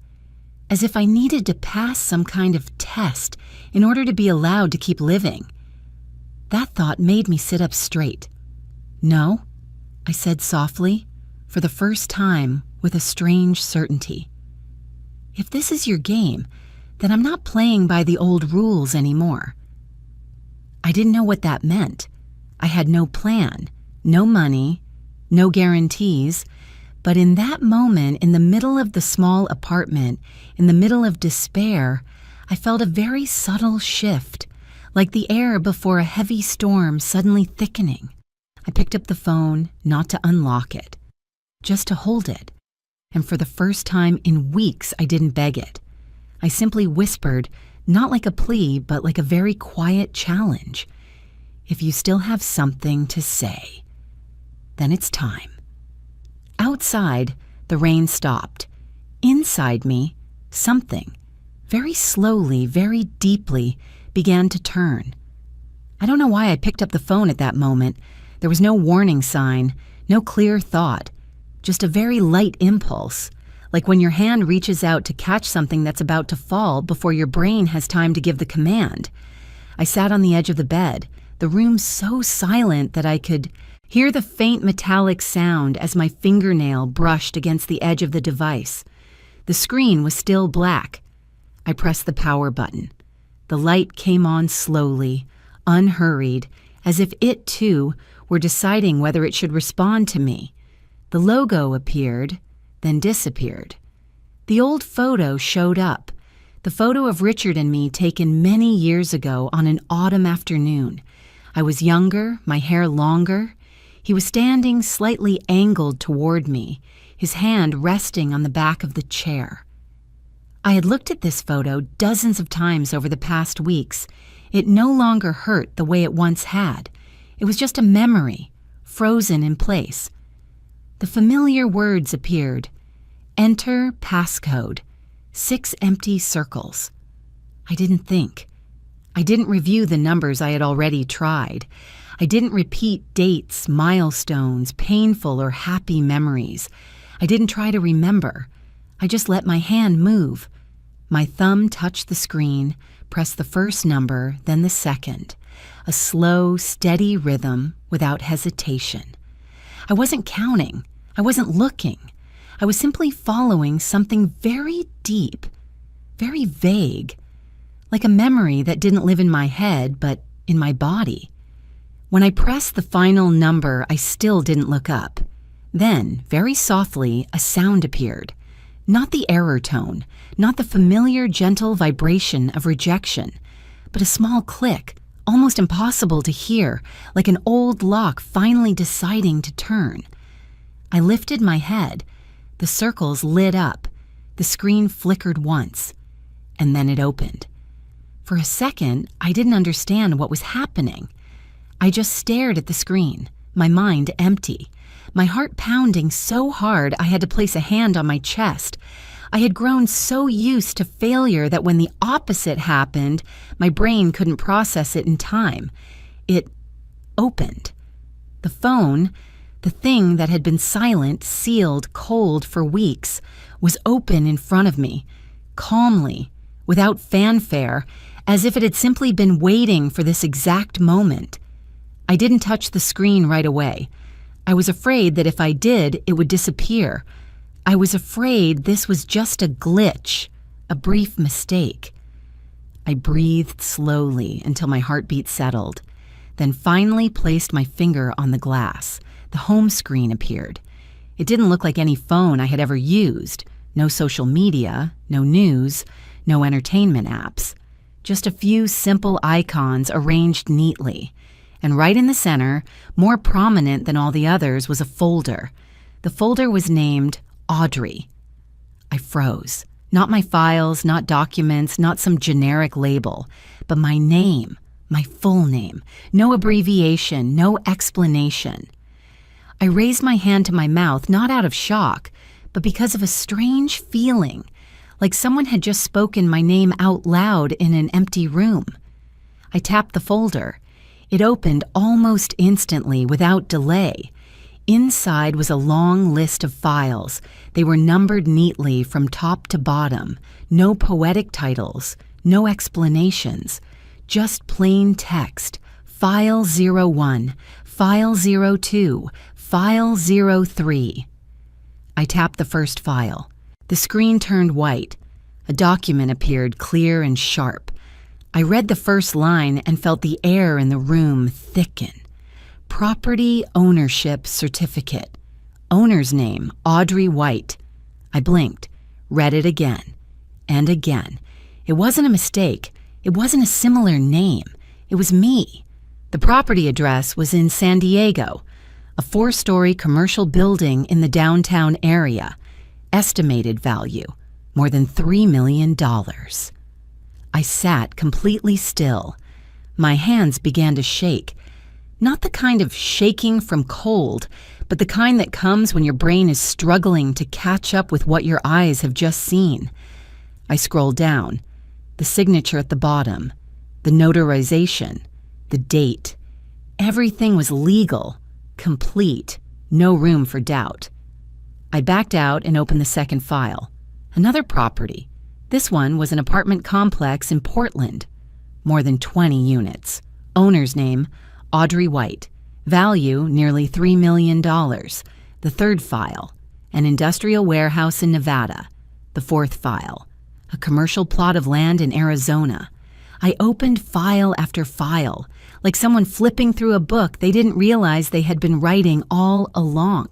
as if I needed to pass some kind of test in order to be allowed to keep living. That thought made me sit up straight. "No," I said softly, for the first time with a strange certainty. "If this is your game, then I'm not playing by the old rules anymore." I didn't know what that meant. I had no plan, no money, no guarantees, But in that moment, in the middle of the small apartment, in the middle of despair, I felt a very subtle shift, like the air before a heavy storm suddenly thickening. I picked up the phone, not to unlock it, just to hold it. And for the first time in weeks, I didn't beg it. I simply whispered, not like a plea, but like a very quiet challenge. If you still have something to say, then it's time. Outside, the rain stopped. Inside me, something, very slowly, very deeply, began to turn. I don't know why I picked up the phone at that moment. There was no warning sign, no clear thought, just a very light impulse, like when your hand reaches out to catch something that's about to fall before your brain has time to give the command. I sat on the edge of the bed, the room so silent that I could hear the faint metallic sound as my fingernail brushed against the edge of the device. The screen was still black. I pressed the power button. The light came on slowly, unhurried, as if it, too, were deciding whether it should respond to me. The logo appeared, then disappeared. The old photo showed up, the photo of Richard and me taken many years ago on an autumn afternoon. I was younger, my hair longer. He was standing slightly angled toward me, his hand resting on the back of the chair. I had looked at this photo dozens of times over the past weeks. It no longer hurt the way it once had. It was just a memory, frozen in place. The familiar words appeared. Enter passcode. 6 empty circles. I didn't think. I didn't review the numbers I had already tried. I didn't repeat dates, milestones, painful or happy memories. I didn't try to remember. I just let my hand move. My thumb touched the screen, pressed the first number, then the second. A slow, steady rhythm without hesitation. I wasn't counting. I wasn't looking. I was simply following something very deep, very vague, like a memory that didn't live in my head, but in my body. When I pressed the final number, I still didn't look up. Then, very softly, a sound appeared. Not the error tone, not the familiar gentle vibration of rejection, but a small click, almost impossible to hear, like an old lock finally deciding to turn. I lifted my head. The circles lit up. The screen flickered once, and then it opened. For a second, I didn't understand what was happening. I just stared at the screen, my mind empty, my heart pounding so hard I had to place a hand on my chest. I had grown so used to failure that when the opposite happened, my brain couldn't process it in time. It opened. The phone, the thing that had been silent, sealed, cold for weeks, was open in front of me, calmly, without fanfare, as if it had simply been waiting for this exact moment. I didn't touch the screen right away. I was afraid that if I did, it would disappear. I was afraid this was just a glitch, a brief mistake. I breathed slowly until my heartbeat settled, then finally placed my finger on the glass. The home screen appeared. It didn't look like any phone I had ever used. No social media, no news, no entertainment apps. Just a few simple icons arranged neatly. And right in the center, more prominent than all the others, was a folder. The folder was named Audrey. I froze. Not my files, not documents, not some generic label, but my name, my full name. No abbreviation, no explanation. I raised my hand to my mouth, not out of shock, but because of a strange feeling, like someone had just spoken my name out loud in an empty room. I tapped the folder. It opened almost instantly, without delay. Inside was a long list of files. They were numbered neatly from top to bottom. No poetic titles, no explanations, just plain text. File 01, File 02, File 03. I tapped the first file. The screen turned white. A document appeared, clear and sharp. I read the first line and felt the air in the room thicken. Property Ownership Certificate. Owner's name, Audrey White. I blinked, read it again, and again. It wasn't a mistake. It wasn't a similar name. It was me. The property address was in San Diego, a 4-story commercial building in the downtown area. Estimated value, more than $3 million. I sat completely still. My hands began to shake. Not the kind of shaking from cold, but the kind that comes when your brain is struggling to catch up with what your eyes have just seen. I scrolled down. The signature at the bottom, the notarization, the date. Everything was legal, complete, no room for doubt. I backed out and opened the second file. Another property. This one was an apartment complex in Portland. More than 20 units. Owner's name, Audrey White. Value, nearly $3 million. The third file. An industrial warehouse in Nevada. The fourth file. A commercial plot of land in Arizona. I opened file after file, like someone flipping through a book they didn't realize they had been writing all along.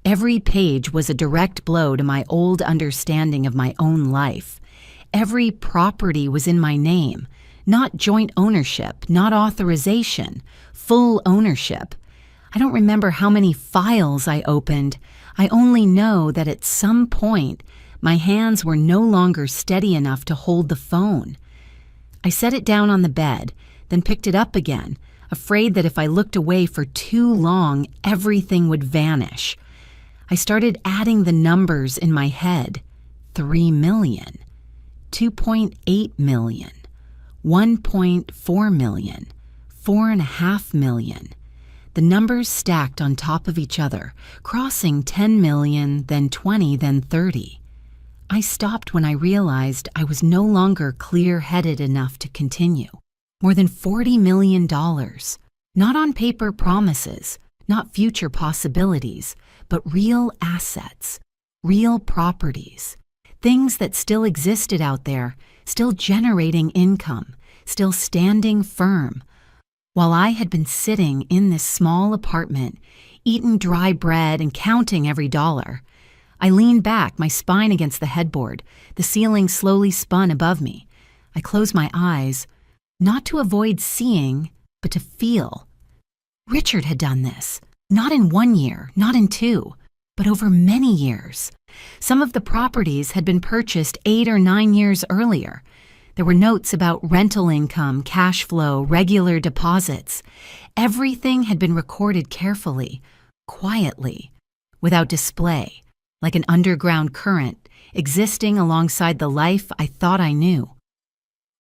Every page was a direct blow to my old understanding of my own life. Every property was in my name, not joint ownership, not authorization, full ownership. I don't remember how many files I opened. I only know that at some point, my hands were no longer steady enough to hold the phone. I set it down on the bed, then picked it up again, afraid that if I looked away for too long, everything would vanish. I started adding the numbers in my head. 3 million, 2.8 million, 1.4 million, 4.5 million. The numbers stacked on top of each other, crossing 10 million, then 20, then 30. I stopped when I realized I was no longer clear-headed enough to continue. More than $40 million. Not on paper promises, not future possibilities, but real assets, real properties, things that still existed out there, still generating income, still standing firm. While I had been sitting in this small apartment, eating dry bread and counting every dollar, I leaned back, my spine against the headboard. The ceiling slowly spun above me. I closed my eyes, not to avoid seeing, but to feel. Richard had done this, not in 1 year, not in 2, but over many years. Some of the properties had been purchased 8 or 9 years earlier. There were notes about rental income, cash flow, regular deposits. Everything had been recorded carefully, quietly, without display, like an underground current existing alongside the life I thought I knew.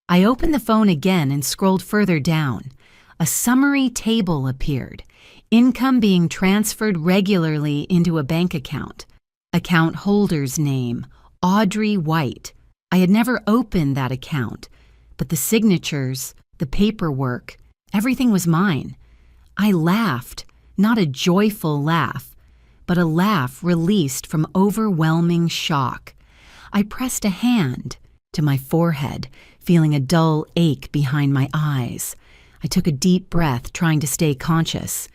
I opened the phone again and scrolled further down. A summary table appeared, income being transferred regularly into a bank account. Account holder's name, Audrey White. I had never opened that account, but the signatures, the paperwork, everything was mine. I laughed, not a joyful laugh, but a laugh released from overwhelming shock. I pressed a hand to my forehead, feeling a dull ache behind my eyes. I took a deep breath, trying to stay conscious.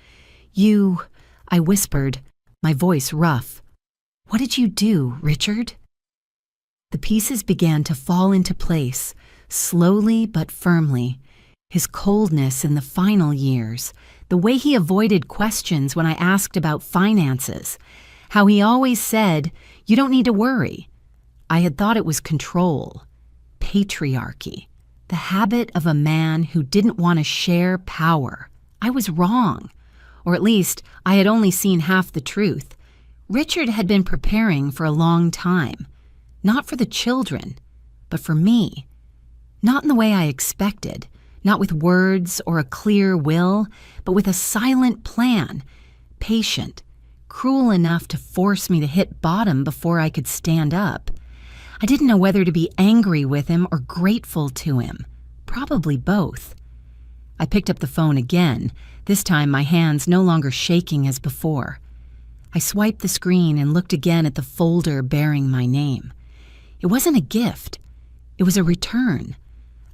I whispered, my voice rough. What did you do, Richard? The pieces began to fall into place, slowly but firmly. His coldness in the final years, the way he avoided questions when I asked about finances, how he always said, "You don't need to worry." I had thought it was control, patriarchy, the habit of a man who didn't want to share power. I was wrong, or at least I had only seen half the truth. Richard had been preparing for a long time, not for the children, but for me. Not in the way I expected, not with words or a clear will, but with a silent plan, patient, cruel enough to force me to hit bottom before I could stand up. I didn't know whether to be angry with him or grateful to him, probably both. I picked up the phone again, this time my hands no longer shaking as before. I swiped the screen and looked again at the folder bearing my name. It wasn't a gift, it was a return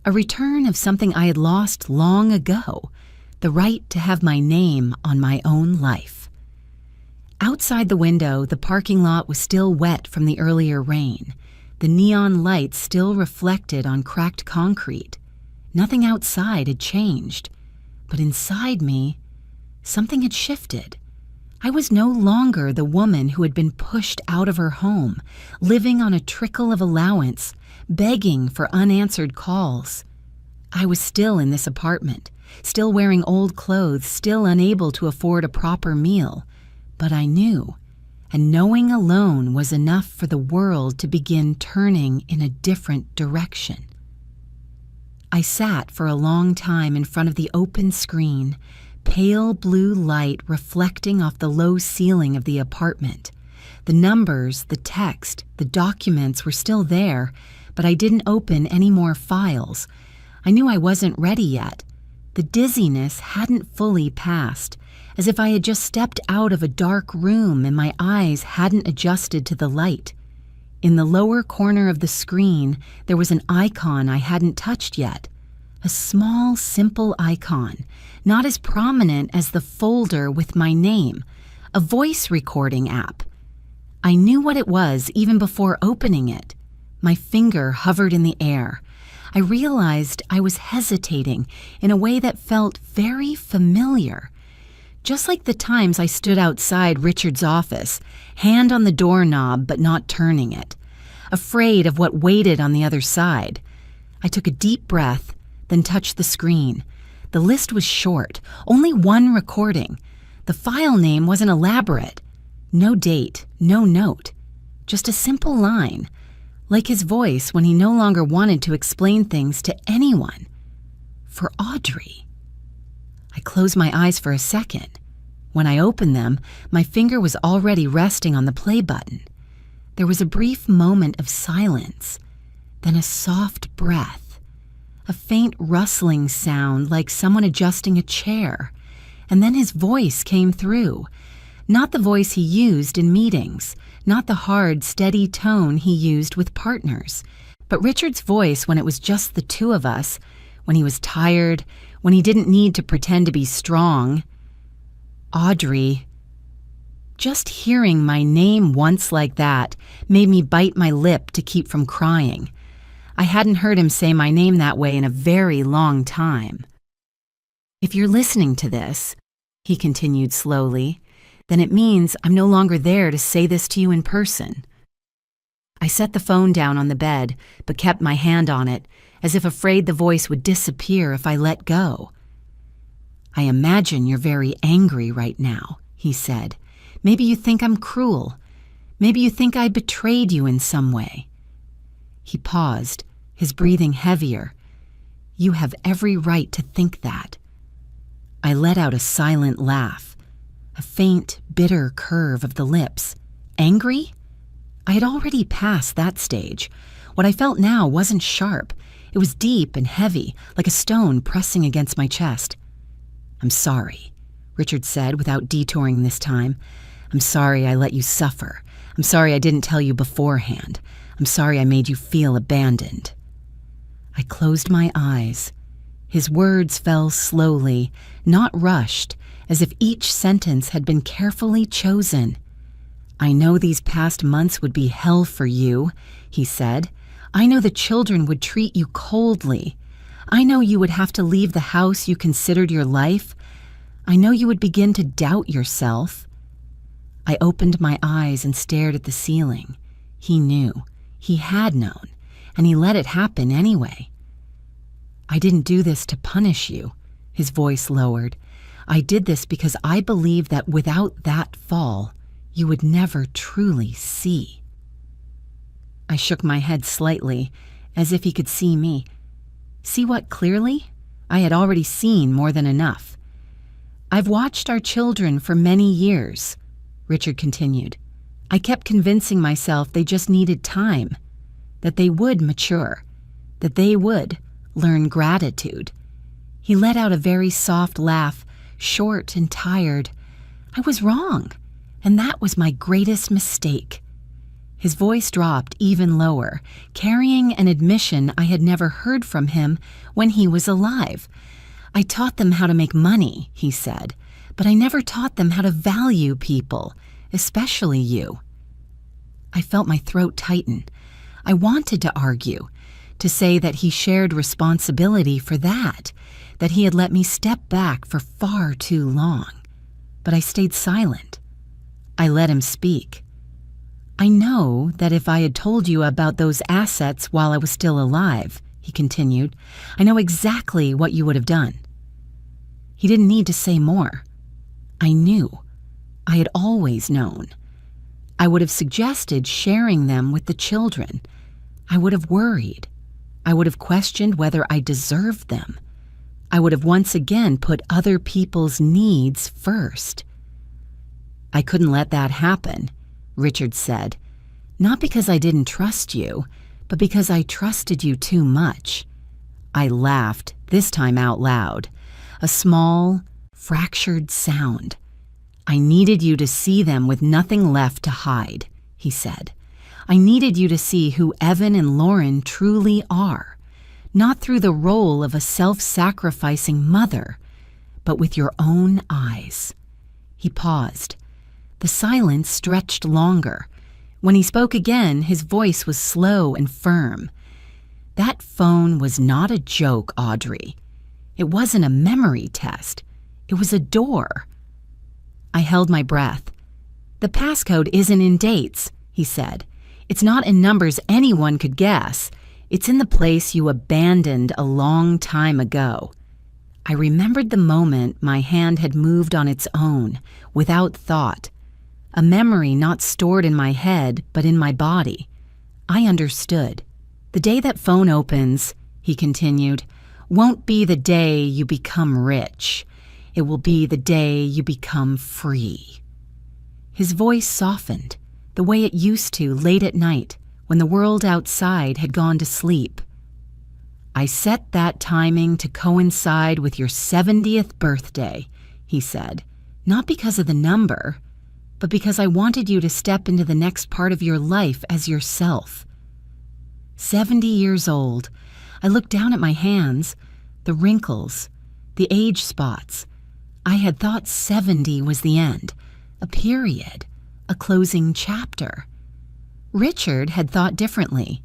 of something I had lost long ago, the right to have my name on my own life. Outside the window, the parking lot was still wet from the earlier rain. The neon lights still reflected on cracked concrete. Nothing outside had changed. But inside me, something had shifted. I was no longer the woman who had been pushed out of her home, living on a trickle of allowance, begging for unanswered calls. I was still in this apartment, still wearing old clothes, still unable to afford a proper meal. But I knew, and knowing alone was enough for the world to begin turning in a different direction. I sat for a long time in front of the open screen, pale blue light reflecting off the low ceiling of the apartment. The numbers, the text, the documents were still there, but I didn't open any more files. I knew I wasn't ready yet. The dizziness hadn't fully passed, as if I had just stepped out of a dark room and my eyes hadn't adjusted to the light. In the lower corner of the screen, there was an icon I hadn't touched yet. A small, simple icon, not as prominent as the folder with my name, a voice recording app. I knew what it was even before opening it. My finger hovered in the air. I realized I was hesitating in a way that felt very familiar. Just like the times I stood outside Richard's office, hand on the doorknob but not turning it, afraid of what waited on the other side. I took a deep breath, then touched the screen. The list was short, only one recording. The file name wasn't elaborate. No date, no note, just a simple line, like his voice when he no longer wanted to explain things to anyone. For Audrey. I closed my eyes for a second. When I opened them, my finger was already resting on the play button. There was a brief moment of silence, then a soft breath, a faint rustling sound like someone adjusting a chair, and then his voice came through. Not the voice he used in meetings, not the hard, steady tone he used with partners, but Richard's voice when it was just the two of us, when he was tired, when he didn't need to pretend to be strong. Audrey. Just hearing my name once like that made me bite my lip to keep from crying. I hadn't heard him say my name that way in a very long time. If you're listening to this, he continued slowly, then it means I'm no longer there to say this to you in person. I set the phone down on the bed, but kept my hand on it, as if afraid the voice would disappear if I let go. I imagine you're very angry right now, he said. Maybe you think I'm cruel. Maybe you think I betrayed you in some way. He paused, his breathing heavier. You have every right to think that. I let out a silent laugh, a faint, bitter curve of the lips. Angry? I had already passed that stage. What I felt now wasn't sharp. It was deep and heavy, like a stone pressing against my chest. I'm sorry, Richard said without detouring this time. I'm sorry I let you suffer. I'm sorry I didn't tell you beforehand. I'm sorry I made you feel abandoned. I closed my eyes. His words fell slowly, not rushed, as if each sentence had been carefully chosen. I know these past months would be hell for you, he said. I know the children would treat you coldly. I know you would have to leave the house you considered your life. I know you would begin to doubt yourself. I opened my eyes and stared at the ceiling. He knew. He had known. And he let it happen anyway. I didn't do this to punish you, his voice lowered. I did this because I believe that without that fall, you would never truly see. I shook my head slightly, as if he could see me. See what clearly? I had already seen more than enough. I've watched our children for many years, Richard continued. I kept convincing myself they just needed time, that they would mature, that they would learn gratitude. He let out a very soft laugh, short and tired. I was wrong, and that was my greatest mistake. His voice dropped even lower, carrying an admission I had never heard from him when he was alive. I taught them how to make money, he said, but I never taught them how to value people, especially you." I felt my throat tighten. I wanted to argue, to say that he shared responsibility for that he had let me step back for far too long. But I stayed silent. I let him speak. "I know that if I had told you about those assets while I was still alive," he continued, "I know exactly what you would have done." He didn't need to say more. I knew. I had always known. I would have suggested sharing them with the children. I would have worried. I would have questioned whether I deserved them. I would have once again put other people's needs first. "I couldn't let that happen," Richard said. "Not because I didn't trust you, but because I trusted you too much." I laughed, this time out loud. A small, fractured sound. "I needed you to see them with nothing left to hide," he said. "I needed you to see who Evan and Lauren truly are, not through the role of a self-sacrificing mother, but with your own eyes." He paused. The silence stretched longer. When he spoke again, his voice was slow and firm. "That phone was not a joke, Audrey. It wasn't a memory test. It was a door." I held my breath. "The passcode isn't in dates," he said. "It's not in numbers anyone could guess. It's in the place you abandoned a long time ago." I remembered the moment my hand had moved on its own, without thought. A memory not stored in my head, but in my body. I understood. "The day that phone opens," he continued, "won't be the day you become rich. It will be the day you become free." His voice softened, the way it used to late at night, when the world outside had gone to sleep. "I set that timing to coincide with your 70th birthday," he said, "not because of the number, but because I wanted you to step into the next part of your life as yourself." 70 years old. I looked down at my hands, the wrinkles, the age spots. I had thought 70 was the end, a period, a closing chapter. Richard had thought differently.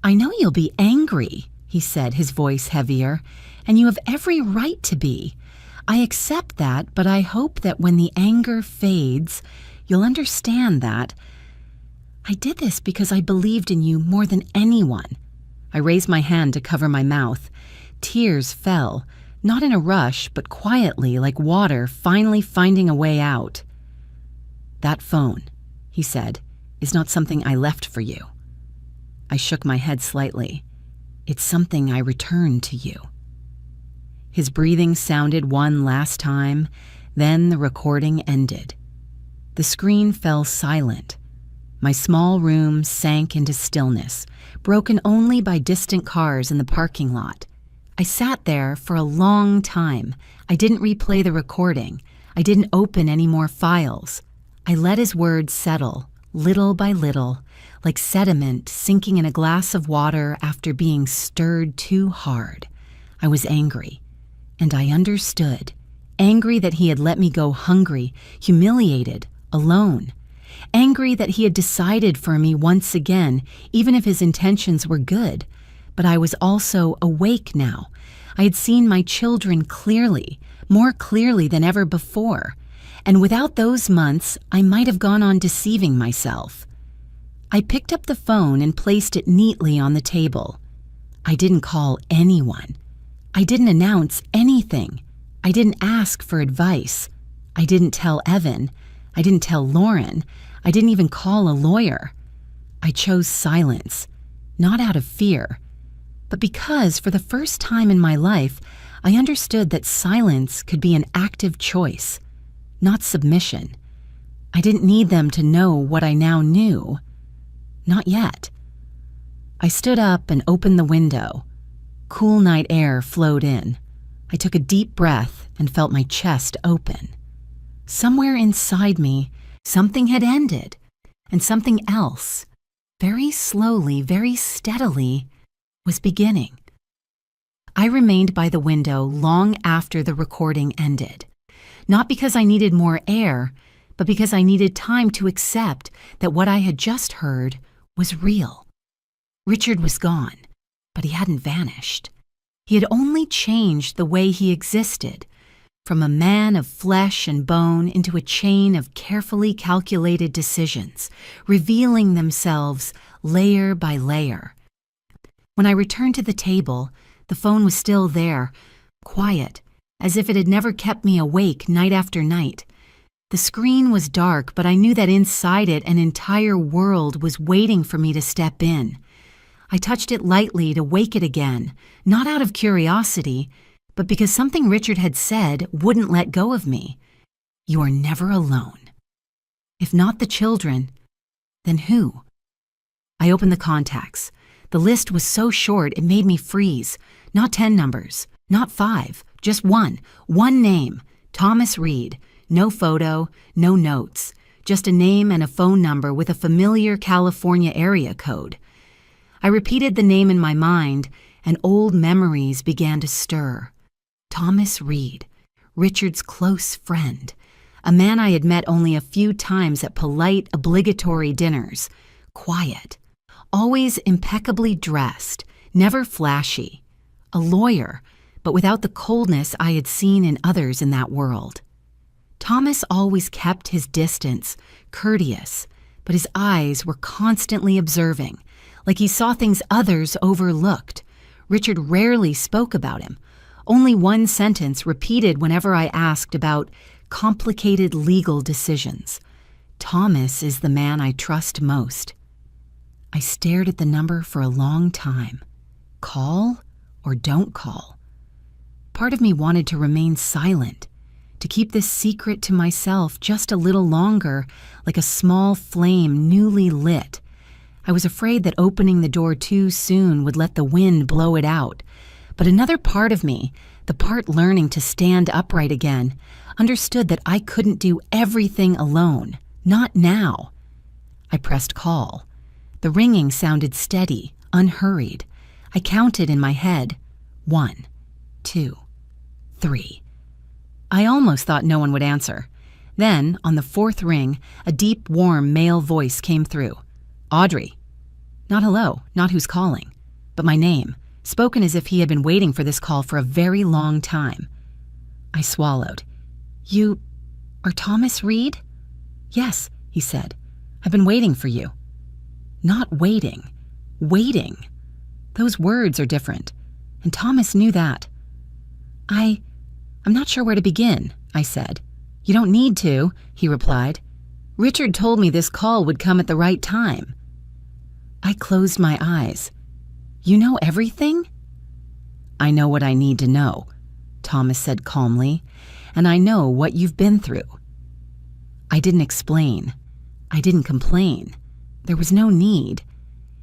"I know you'll be angry," he said, his voice heavier, "and you have every right to be. I accept that, but I hope that when the anger fades, you'll understand that I did this because I believed in you more than anyone." I raised my hand to cover my mouth. Tears fell, not in a rush, but quietly, like water finally finding a way out. "That phone," he said, "is not something I left for you." I shook my head slightly. "It's something I returned to you." His breathing sounded one last time, then the recording ended. The screen fell silent. My small room sank into stillness, broken only by distant cars in the parking lot. I sat there for a long time. I didn't replay the recording. I didn't open any more files. I let his words settle, little by little, like sediment sinking in a glass of water after being stirred too hard. I was angry, and I understood. Angry that he had let me go hungry, humiliated, alone. Angry that he had decided for me once again, even if his intentions were good. But I was also awake now. I had seen my children clearly, more clearly than ever before. And without those months, I might have gone on deceiving myself. I picked up the phone and placed it neatly on the table. I didn't call anyone. I didn't announce anything. I didn't ask for advice. I didn't tell Evan. I didn't tell Lauren. I didn't even call a lawyer. I chose silence, not out of fear, but because for the first time in my life, I understood that silence could be an active choice, not submission. I didn't need them to know what I now knew. Not yet. I stood up and opened the window. Cool night air flowed in. I took a deep breath and felt my chest open. Somewhere inside me, something had ended, and something else, very slowly, very steadily, was beginning. I remained by the window long after the recording ended, not because I needed more air, but because I needed time to accept that what I had just heard was real. Richard was gone, but he hadn't vanished. He had only changed the way he existed, from a man of flesh and bone into a chain of carefully calculated decisions, revealing themselves layer by layer. When I returned to the table, the phone was still there, quiet, as if it had never kept me awake night after night. The screen was dark, but I knew that inside it an entire world was waiting for me to step in. I touched it lightly to wake it again, not out of curiosity, but because something Richard had said wouldn't let go of me. You are never alone. If not the children, then who? I opened the contacts. The list was so short it made me freeze. Not 10 numbers, not 5, just one name, Thomas Reed. No photo, no notes, just a name and a phone number with a familiar California area code. I repeated the name in my mind, and old memories began to stir. Thomas Reed, Richard's close friend, a man I had met only a few times at polite, obligatory dinners, quiet, always impeccably dressed, never flashy, a lawyer, but without the coldness I had seen in others in that world. Thomas always kept his distance, courteous, but his eyes were constantly observing, like he saw things others overlooked. Richard rarely spoke about him. Only one sentence repeated whenever I asked about complicated legal decisions. Thomas is the man I trust most. I stared at the number for a long time. Call or don't call? Part of me wanted to remain silent, to keep this secret to myself just a little longer, like a small flame newly lit. I was afraid that opening the door too soon would let the wind blow it out. But another part of me, the part learning to stand upright again, understood that I couldn't do everything alone. Not now. I pressed call. The ringing sounded steady, unhurried. I counted in my head. 1, 2, 3. I almost thought no one would answer. Then, on the 4th ring, a deep, warm male voice came through. Audrey. Not hello, not who's calling, but my name, spoken as if he had been waiting for this call for a very long time. I swallowed. You are Thomas Reed? Yes, he said. I've been waiting for you. Not waiting. Waiting. Those words are different, and Thomas knew that. I'm not sure where to begin, I said. You don't need to, he replied. Richard told me this call would come at the right time. I closed my eyes. You know everything? I know what I need to know, Thomas said calmly, and I know what you've been through. I didn't explain. I didn't complain. There was no need.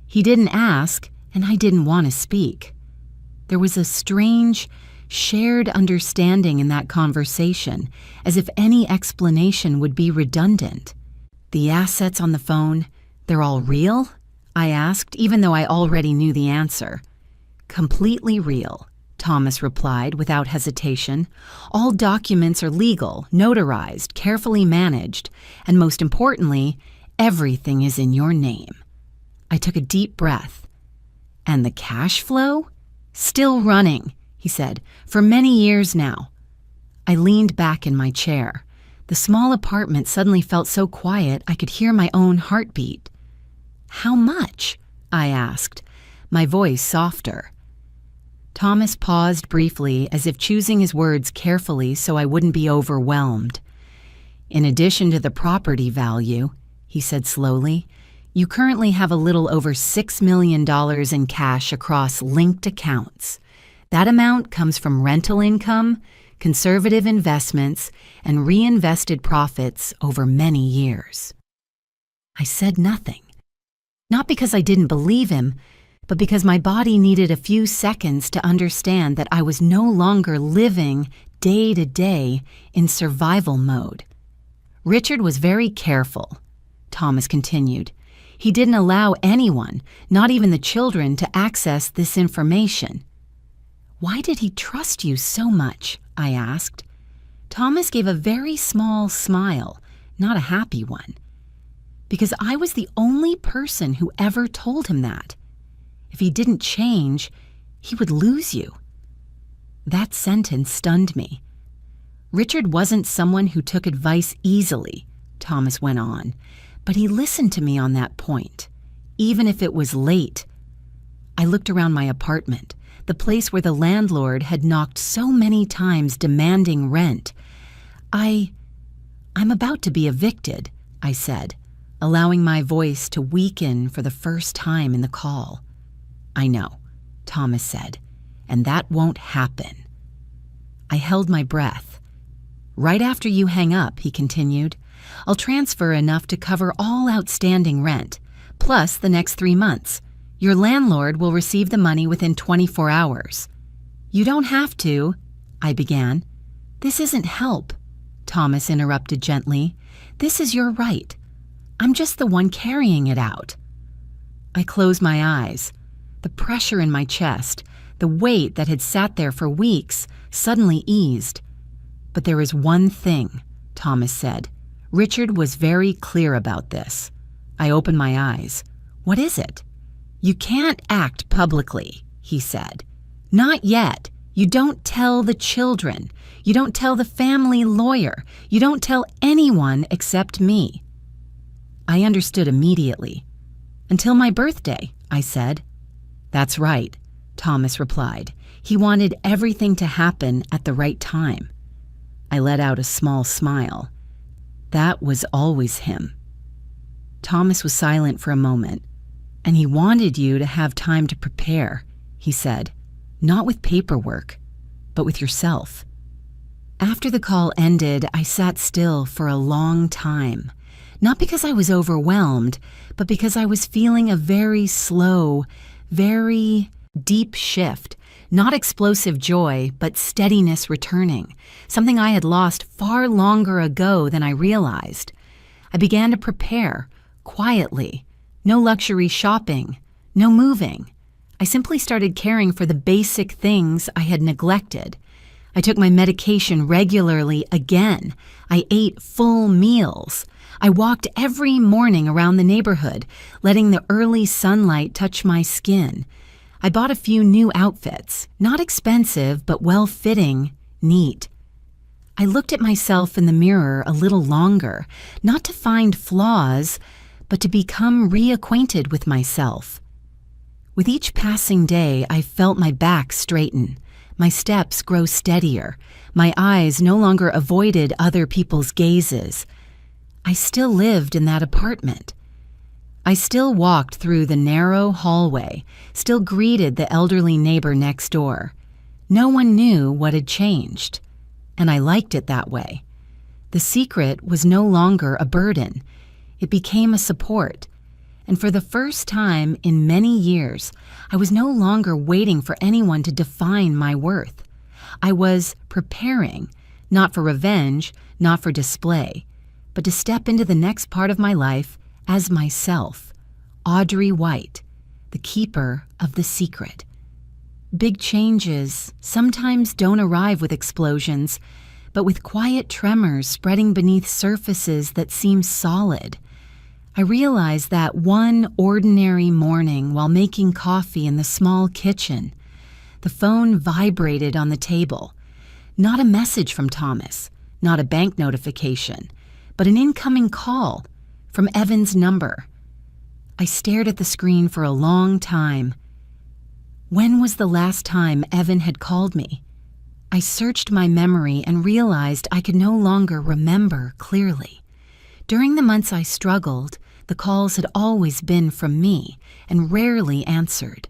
He didn't ask, and I didn't want to speak. There was a strange, shared understanding in that conversation, as if any explanation would be redundant. The assets on the phone, they're all real? I asked, even though I already knew the answer. Completely real, Thomas replied without hesitation. All documents are legal, notarized, carefully managed, and most importantly, everything is in your name. I took a deep breath. And the cash flow? Still running, he said, for many years now. I leaned back in my chair. The small apartment suddenly felt so quiet I could hear my own heartbeat. How much? I asked, my voice softer. Thomas paused briefly, as if choosing his words carefully so I wouldn't be overwhelmed. In addition to the property value, he said slowly, you currently have a little over $6 million in cash across linked accounts. That amount comes from rental income, conservative investments, and reinvested profits over many years. I said nothing. Not because I didn't believe him, but because my body needed a few seconds to understand that I was no longer living day to day in survival mode. Richard was very careful, Thomas continued. He didn't allow anyone, not even the children, to access this information. Why did he trust you so much? I asked. Thomas gave a very small smile, not a happy one. Because I was the only person who ever told him that. If he didn't change, he would lose you. That sentence stunned me. Richard wasn't someone who took advice easily, Thomas went on, but he listened to me on that point, even if it was late. I looked around my apartment, the place where the landlord had knocked so many times demanding rent. I'm about to be evicted, I said, allowing my voice to weaken for the first time in the call. I know, Thomas said, and that won't happen. I held my breath. Right after you hang up, he continued, I'll transfer enough to cover all outstanding rent, plus the next 3 months. Your landlord will receive the money within 24 hours. You don't have to, I began. This isn't help, Thomas interrupted gently. This is your right. I'm just the one carrying it out. I closed my eyes. The pressure in my chest, the weight that had sat there for weeks, suddenly eased. But there is one thing, Thomas said. Richard was very clear about this. I opened my eyes. What is it? You can't act publicly, he said. Not yet. You don't tell the children. You don't tell the family lawyer. You don't tell anyone except me. I understood immediately. Until my birthday, I said. That's right, Thomas replied. He wanted everything to happen at the right time. I let out a small smile. That was always him. Thomas was silent for a moment. And he wanted you to have time to prepare, he said. Not with paperwork, but with yourself. After the call ended, I sat still for a long time. Not because I was overwhelmed, but because I was feeling a very slow, very deep shift. Not explosive joy, but steadiness returning, something I had lost far longer ago than I realized. I began to prepare, quietly. No luxury shopping, no moving. I simply started caring for the basic things I had neglected. I took my medication regularly again. I ate full meals. I walked every morning around the neighborhood, letting the early sunlight touch my skin. I bought a few new outfits, not expensive, but well-fitting, neat. I looked at myself in the mirror a little longer, not to find flaws, but to become reacquainted with myself. With each passing day, I felt my back straighten, my steps grow steadier, my eyes no longer avoided other people's gazes. I still lived in that apartment. I still walked through the narrow hallway, still greeted the elderly neighbor next door. No one knew what had changed, and I liked it that way. The secret was no longer a burden. It became a support, and for the first time in many years, I was no longer waiting for anyone to define my worth. I was preparing, not for revenge, not for display, but to step into the next part of my life as myself, Audrey White, the keeper of the secret. Big changes sometimes don't arrive with explosions, but with quiet tremors spreading beneath surfaces that seem solid. I realized that one ordinary morning while making coffee in the small kitchen, the phone vibrated on the table. Not a message from Thomas, not a bank notification, but an incoming call from Evan's number. I stared at the screen for a long time. When was the last time Evan had called me? I searched my memory and realized I could no longer remember clearly. During the months I struggled, the calls had always been from me and rarely answered.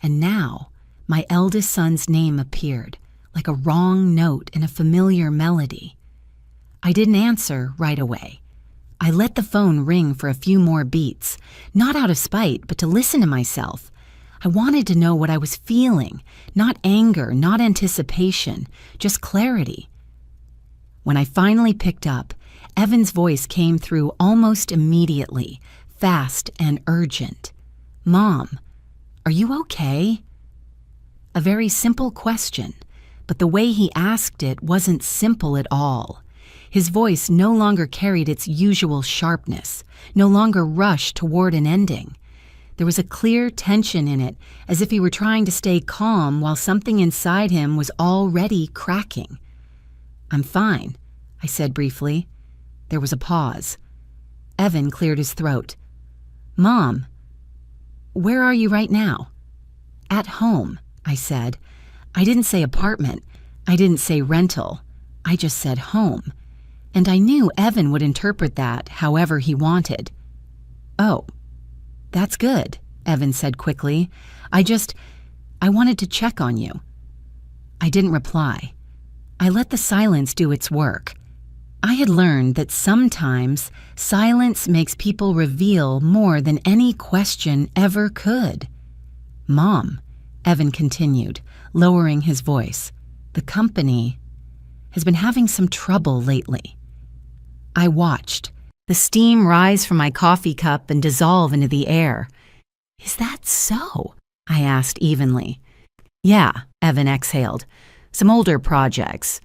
And now, my eldest son's name appeared, like a wrong note in a familiar melody. I didn't answer right away. I let the phone ring for a few more beats, not out of spite, but to listen to myself. I wanted to know what I was feeling, not anger, not anticipation, just clarity. When I finally picked up, Evan's voice came through almost immediately, fast and urgent. "Mom, are you okay?" A very simple question, but the way he asked it wasn't simple at all. His voice no longer carried its usual sharpness, no longer rushed toward an ending. There was a clear tension in it, as if he were trying to stay calm while something inside him was already cracking. "I'm fine," I said briefly. There was a pause. Evan cleared his throat. "Mom, where are you right now?" "At home," I said. I didn't say apartment. I didn't say rental. I just said home. And I knew Evan would interpret that however he wanted. "Oh, that's good," Evan said quickly. I wanted to check on you." I didn't reply. I let the silence do its work. I had learned that sometimes silence makes people reveal more than any question ever could. "Mom," Evan continued, lowering his voice, "the company has been having some trouble lately." I watched, the steam rise from my coffee cup and dissolve into the air. "Is that so?" I asked evenly. "Yeah," Evan exhaled. "Some older projects.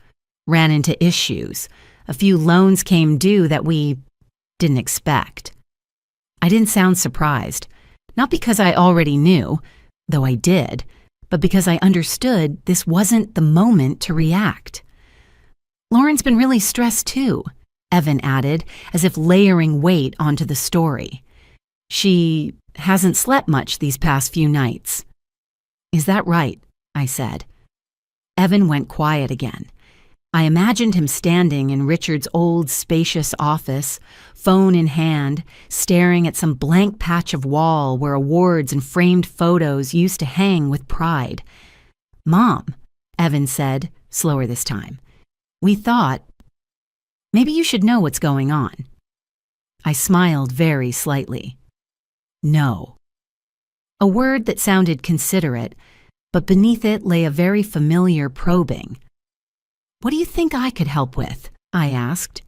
Ran into issues. A few loans came due that we didn't expect." I didn't sound surprised. Not because I already knew, though I did, but because I understood this wasn't the moment to react. "Lauren's been really stressed too," Evan added, as if layering weight onto the story. "She hasn't slept much these past few nights." "Is that right?" I said. Evan went quiet again. I imagined him standing in Richard's old, spacious office, phone in hand, staring at some blank patch of wall where awards and framed photos used to hang with pride. "Mom," Evan said, slower this time, "we thought maybe you should know what's going on." I smiled very slightly. "No." A word that sounded considerate, but beneath it lay a very familiar probing. "What do you think I could help with?" I asked.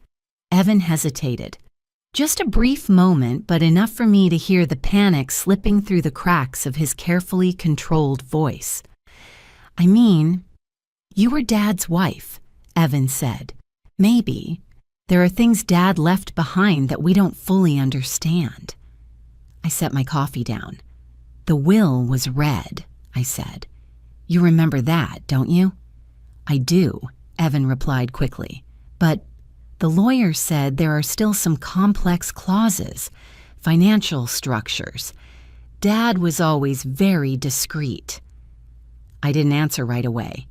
Evan hesitated. Just a brief moment, but enough for me to hear the panic slipping through the cracks of his carefully controlled voice. "I mean, you were Dad's wife," Evan said. "Maybe there are things Dad left behind that we don't fully understand." I set my coffee down. "The will was read," I said. "You remember that, don't you?" "I do," Evan replied quickly. "But the lawyer said there are still some complex clauses, financial structures. Dad was always very discreet." I didn't answer right away.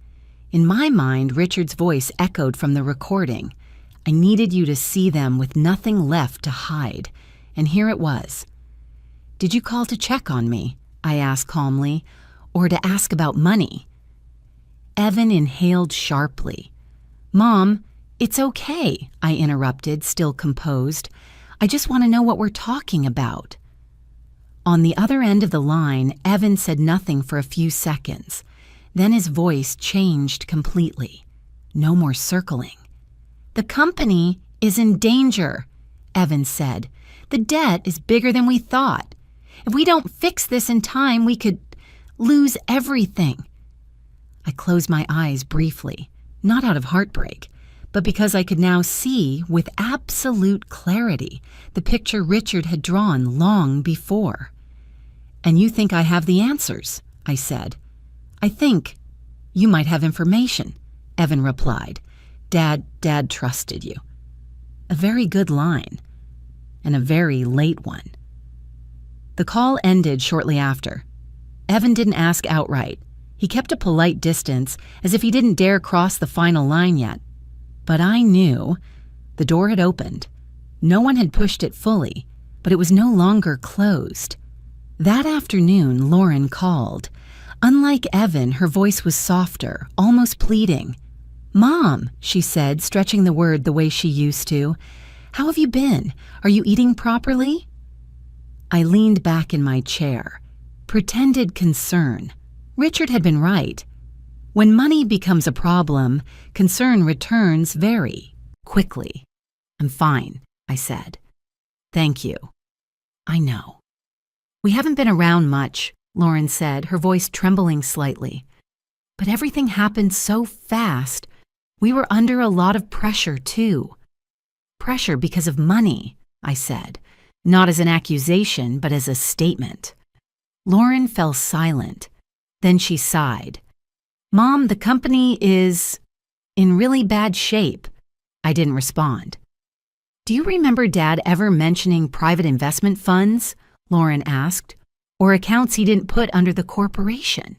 In my mind, Richard's voice echoed from the recording. I needed you to see them with nothing left to hide, and here it was. "Did you call to check on me?" I asked calmly, "or to ask about money?" Evan inhaled sharply. "Mom, it's okay," I interrupted, still composed. "I just want to know what we're talking about." On the other end of the line, Evan said nothing for a few seconds. Then his voice changed completely. No more circling. "The company is in danger," Evan said. "The debt is bigger than we thought. If we don't fix this in time, we could lose everything." I closed my eyes briefly, not out of heartbreak, but because I could now see with absolute clarity the picture Richard had drawn long before. "And you think I have the answers?" I said. "I think you might have information," Evan replied. Dad trusted you." A very good line, and a very late one. The call ended shortly after. Evan didn't ask outright. He kept a polite distance, as if he didn't dare cross the final line yet. But I knew. The door had opened. No one had pushed it fully, but it was no longer closed. That afternoon, Lauren called. Unlike Evan, her voice was softer, almost pleading. "Mom," she said, stretching the word the way she used to. "How have you been? Are you eating properly?" I leaned back in my chair. Pretended concern. Richard had been right. When money becomes a problem, concern returns very quickly. "I'm fine," I said. "Thank you." "I know." "We haven't been around much," Lauren said, her voice trembling slightly. "But everything happened so fast. We were under a lot of pressure, too." Pressure because of money, I said, not as an accusation, but as a statement. Lauren fell silent. Then she sighed. Mom, the company is in really bad shape. I didn't respond. Do you remember Dad ever mentioning private investment funds? Lauren asked, or accounts he didn't put under the corporation?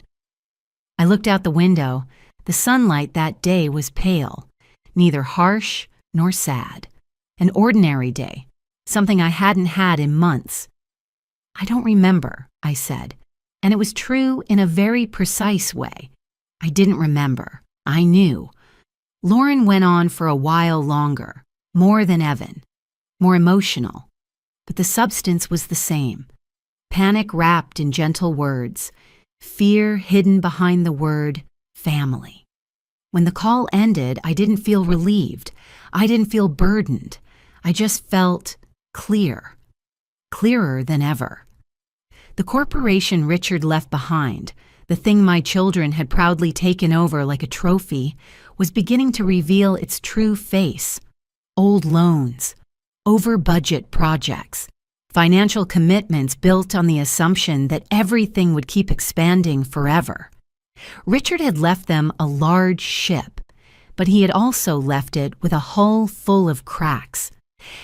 I looked out the window. The sunlight that day was pale, neither harsh nor sad. An ordinary day, something I hadn't had in months. I don't remember, I said, and it was true in a very precise way. I didn't remember. I knew. Lauren went on for a while longer, more than Evan, more emotional, but the substance was the same. Panic wrapped in gentle words, fear hidden behind the word family. When the call ended, I didn't feel relieved. I didn't feel burdened. I just felt clear, clearer than ever. The corporation Richard left behind, the thing my children had proudly taken over like a trophy, was beginning to reveal its true face. Old loans, over-budget projects, financial commitments built on the assumption that everything would keep expanding forever. Richard had left them a large ship, but he had also left it with a hull full of cracks.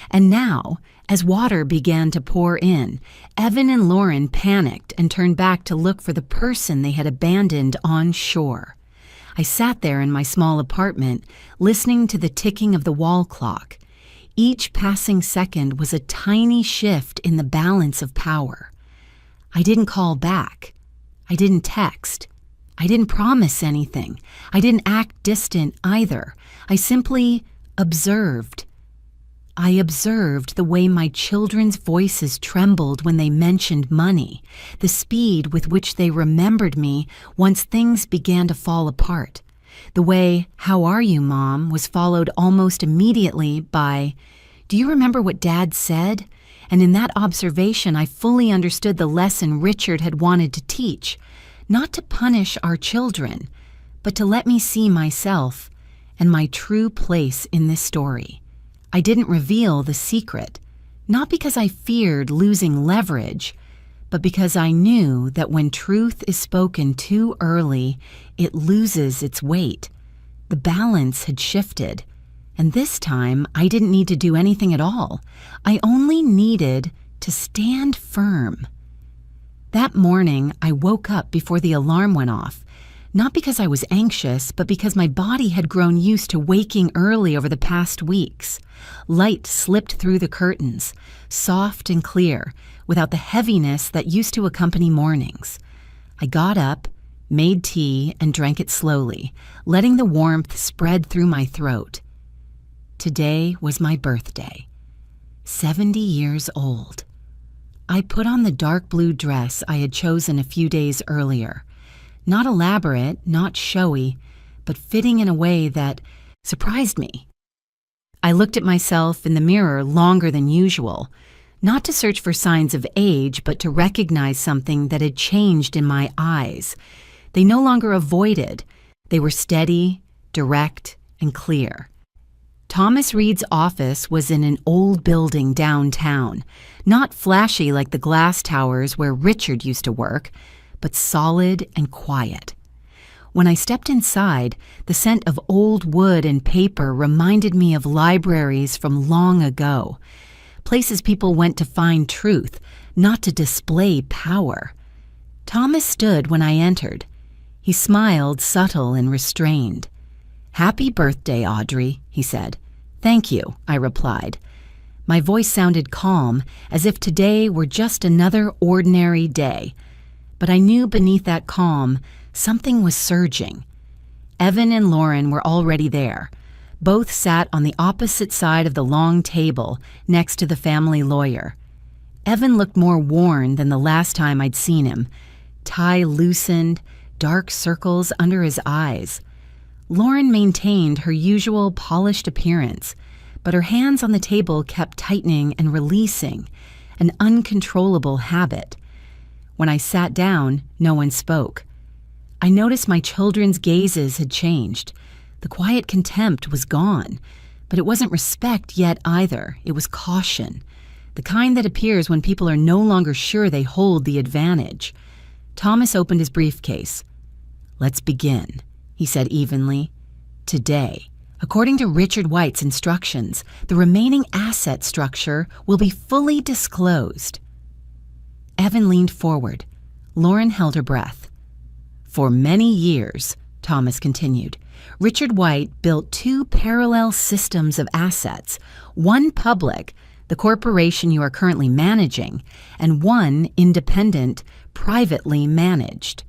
And now, as water began to pour in, Evan and Lauren panicked and turned back to look for the person they had abandoned on shore. I sat there in my small apartment, listening to the ticking of the wall clock. Each passing second was a tiny shift in the balance of power. I didn't call back. I didn't text. I didn't promise anything. I didn't act distant either. I simply observed. I observed the way my children's voices trembled when they mentioned money, the speed with which they remembered me once things began to fall apart, the way, "How are you, Mom?" was followed almost immediately by, "Do you remember what Dad said?" And in that observation, I fully understood the lesson Richard had wanted to teach, not to punish our children, but to let me see myself and my true place in this story. I didn't reveal the secret, not because I feared losing leverage, but because I knew that when truth is spoken too early, it loses its weight. The balance had shifted, and this time I didn't need to do anything at all. I only needed to stand firm. That morning, I woke up before the alarm went off, not because I was anxious, but because my body had grown used to waking early over the past weeks. Light slipped through the curtains, soft and clear, without the heaviness that used to accompany mornings. I got up, made tea, and drank it slowly, letting the warmth spread through my throat. Today was my birthday, 70 years old. I put on the dark blue dress I had chosen a few days earlier. Not elaborate, not showy, but fitting in a way that surprised me. I looked at myself in the mirror longer than usual, not to search for signs of age, but to recognize something that had changed in my eyes. They no longer avoided. They were steady, direct, and clear. Thomas Reed's office was in an old building downtown, not flashy like the glass towers where Richard used to work, but solid and quiet. When I stepped inside, the scent of old wood and paper reminded me of libraries from long ago, places people went to find truth, not to display power. Thomas stood when I entered. He smiled, subtle and restrained. "Happy birthday, Audrey," he said. "Thank you," I replied. My voice sounded calm, as if today were just another ordinary day. But I knew beneath that calm, something was surging. Evan and Lauren were already there. Both sat on the opposite side of the long table next to the family lawyer. Evan looked more worn than the last time I'd seen him. Tie loosened, dark circles under his eyes. Lauren maintained her usual polished appearance, but her hands on the table kept tightening and releasing, an uncontrollable habit. When I sat down, no one spoke. I noticed my children's gazes had changed. The quiet contempt was gone, But it wasn't respect yet either. It was caution, the kind that appears when people are no longer sure they hold the advantage. Thomas opened his briefcase. "Let's begin," he said evenly. "Today, according to Richard White's instructions, the remaining asset structure will be fully disclosed." Evan leaned forward. Lauren held her breath. "For many years," Thomas continued, "Richard White built two parallel systems of assets, one public, the corporation you are currently managing, and one independent, privately managed."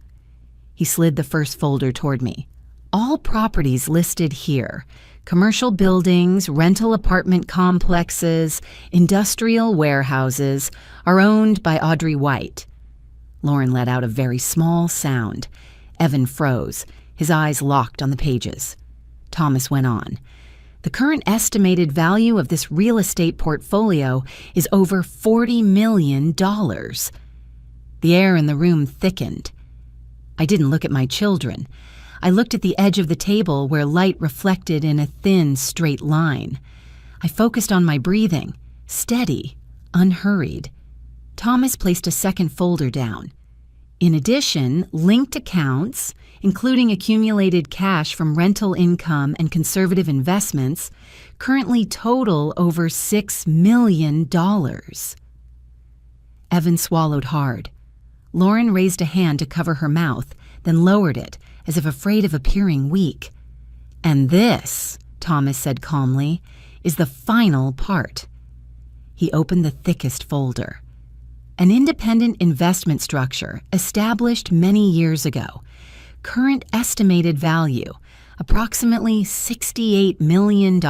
He slid the first folder toward me. "All properties listed here, commercial buildings, rental apartment complexes, industrial warehouses, are owned by Audrey White." Lauren let out a very small sound. Evan froze, his eyes locked on the pages. Thomas went on. "The current estimated value of this real estate portfolio is over $40 million. The air in the room thickened. I didn't look at my children. I looked at the edge of the table where light reflected in a thin, straight line. I focused on my breathing, steady, unhurried. Thomas placed a second folder down. "In addition, linked accounts, including accumulated cash from rental income and conservative investments, currently total over $6 million. Evan swallowed hard. Lauren raised a hand to cover her mouth, then lowered it, as if afraid of appearing weak. "And this," Thomas said calmly, "is the final part." He opened the thickest folder. "An independent investment structure established many years ago. Current estimated value, approximately $68 million.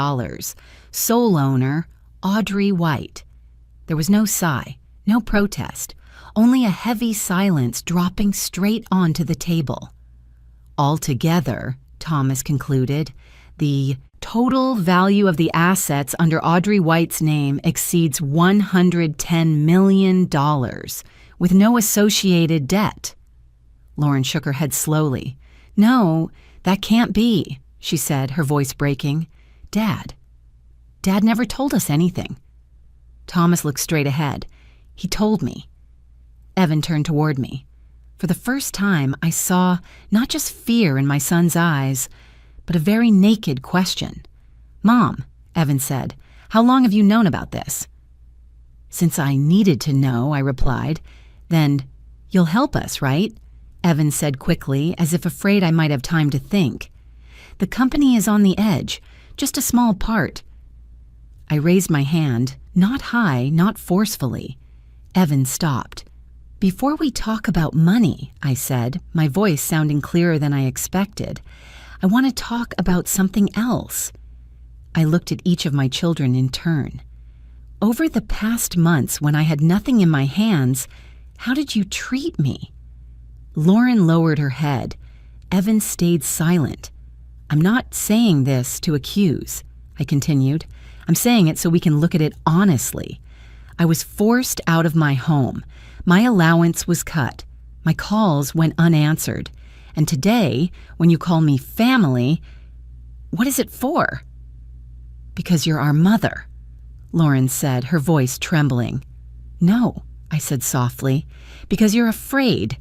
Sole owner, Audrey White." There was no sigh, no protest, only a heavy silence dropping straight onto the table. "Altogether," Thomas concluded, "the total value of the assets under Audrey White's name exceeds $110 million, with no associated debt." Lauren shook her head slowly. "No, that can't be," she said, her voice breaking. Dad never told us anything." Thomas looked straight ahead. "He told me." Evan turned toward me. For the first time, I saw not just fear in my son's eyes, but a very naked question. "Mom," Evan said, "how long have you known about this?" "Since I needed to know," I replied. "Then you'll help us, right?" Evan said quickly, as if afraid I might have time to think. "The company is on the edge, just a small part." I raised my hand, not high, not forcefully. Evan stopped. "Before we talk about money," I said, my voice sounding clearer than I expected, "I want to talk about something else." I looked at each of my children in turn. "Over the past months when I had nothing in my hands, how did you treat me?" Lauren lowered her head. Evan stayed silent. "I'm not saying this to accuse," I continued. "I'm saying it so we can look at it honestly. I was forced out of my home. My allowance was cut. My calls went unanswered. And today, when you call me family, what is it for?" "Because you're our mother," Lauren said, her voice trembling. "No," I said softly, "because you're afraid."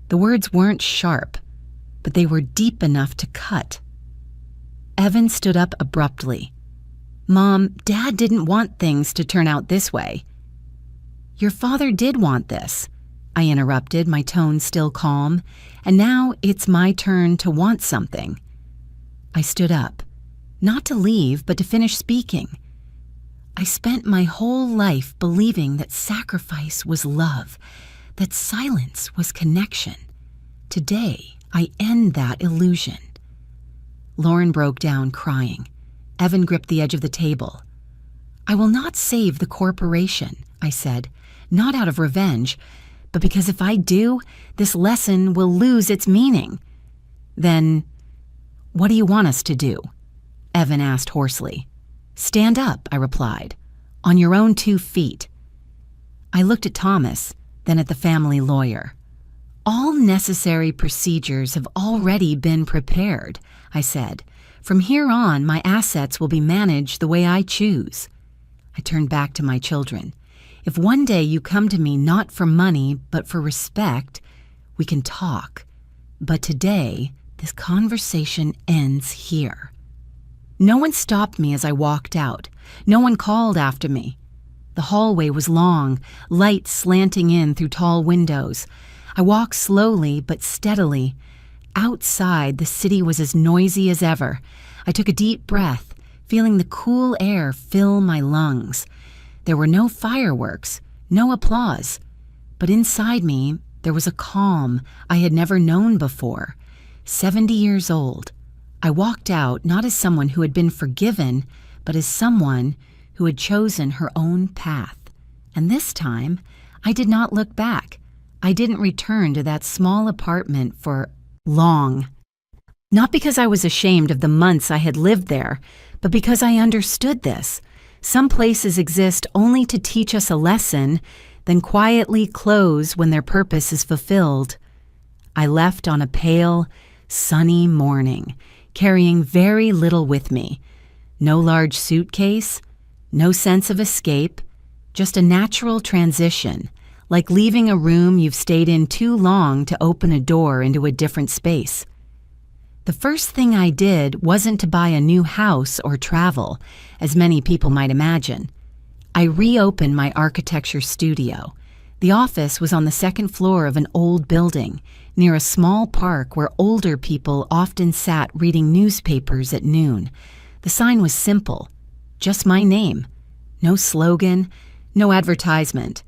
The words weren't sharp, but they were deep enough to cut. Evan stood up abruptly. "Mom, Dad didn't want things to turn out this way." "Your father did want this," I interrupted, my tone still calm, "and now it's my turn to want something." I stood up, not to leave, but to finish speaking. "I spent my whole life believing that sacrifice was love, that silence was connection. Today, I end that illusion." Lauren broke down, crying. Evan gripped the edge of the table. "I will not save the corporation," I said, "not out of revenge, but because if I do, this lesson will lose its meaning." "Then, what do you want us to do?" Evan asked hoarsely. "Stand up," I replied, "on your own 2 feet." I looked at Thomas, then at the family lawyer. "All necessary procedures have already been prepared," I said. From here on, my assets will be managed the way I choose. I turned back to my children. If one day you come to me not for money, but for respect, we can talk. But today, this conversation ends here. No one stopped me as I walked out. No one called after me. The hallway was long, light slanting in through tall windows. I walked slowly but steadily. Outside, the city was as noisy as ever. I took a deep breath, feeling the cool air fill my lungs. There were no fireworks, no applause. But inside me, there was a calm I had never known before. 70 years old, I walked out not as someone who had been forgiven, but as someone who had chosen her own path. And this time, I did not look back. I didn't return to that small apartment for long. Not because I was ashamed of the months I had lived there, but because I understood this. Some places exist only to teach us a lesson, then quietly close when their purpose is fulfilled. I left on a pale, sunny morning, carrying very little with me. No large suitcase, no sense of escape, just a natural transition, like leaving a room you've stayed in too long to open a door into a different space. The first thing I did wasn't to buy a new house or travel, as many people might imagine. I reopened my architecture studio. The office was on the second floor of an old building, near a small park where older people often sat reading newspapers at noon. The sign was simple, just my name. No slogan, no advertisement.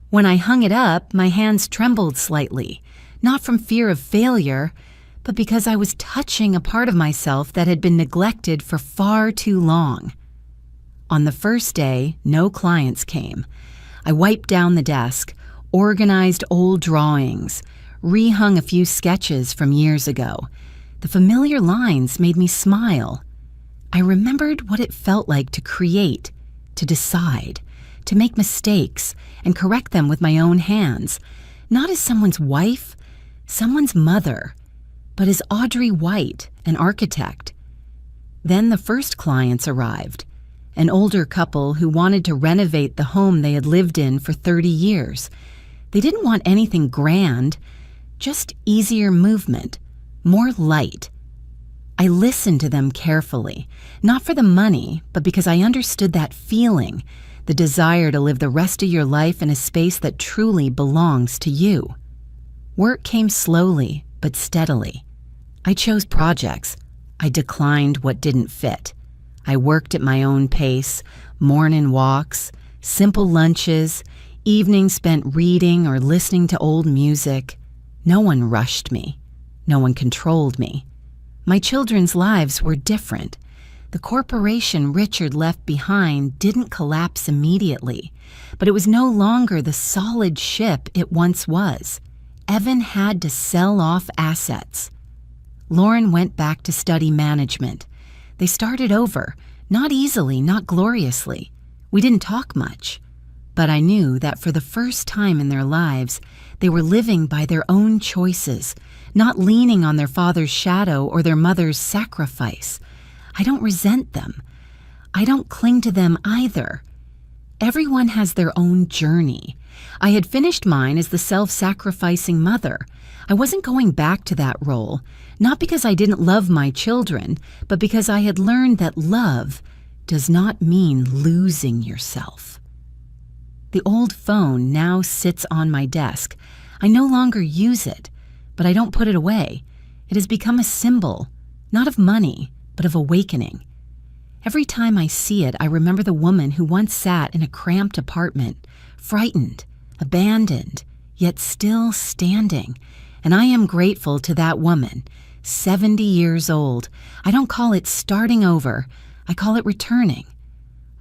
When I hung it up, my hands trembled slightly, not from fear of failure, but because I was touching a part of myself that had been neglected for far too long. On the first day, no clients came. I wiped down the desk, organized old drawings, rehung a few sketches from years ago. The familiar lines made me smile. I remembered what it felt like to create, to decide, to make mistakes and correct them with my own hands, not as someone's wife, someone's mother, but as Audrey White, an architect. Then the first clients arrived, an older couple who wanted to renovate the home they had lived in for 30 years. They didn't want anything grand, just easier movement, more light. I listened to them carefully, not for the money, but because I understood that feeling, the desire to live the rest of your life in a space that truly belongs to you. Work came slowly, but steadily. I chose projects. I declined what didn't fit. I worked at my own pace, morning walks, simple lunches, evenings spent reading or listening to old music. No one rushed me. No one controlled me. My children's lives were different. The corporation Richard left behind didn't collapse immediately, but it was no longer the solid ship it once was. Evan had to sell off assets. Lauren went back to study management. They started over, not easily, not gloriously. We didn't talk much, but I knew that for the first time in their lives, they were living by their own choices, not leaning on their father's shadow or their mother's sacrifice. I don't resent them. I don't cling to them either. Everyone has their own journey. I had finished mine as the self-sacrificing mother. I wasn't going back to that role, not because I didn't love my children, but because I had learned that love does not mean losing yourself. The old phone now sits on my desk. I no longer use it, but I don't put it away. It has become a symbol, not of money, but of awakening. Every time I see it, I remember the woman who once sat in a cramped apartment, frightened, abandoned, yet still standing. And I am grateful to that woman, 70 years old. I don't call it starting over. I call it returning.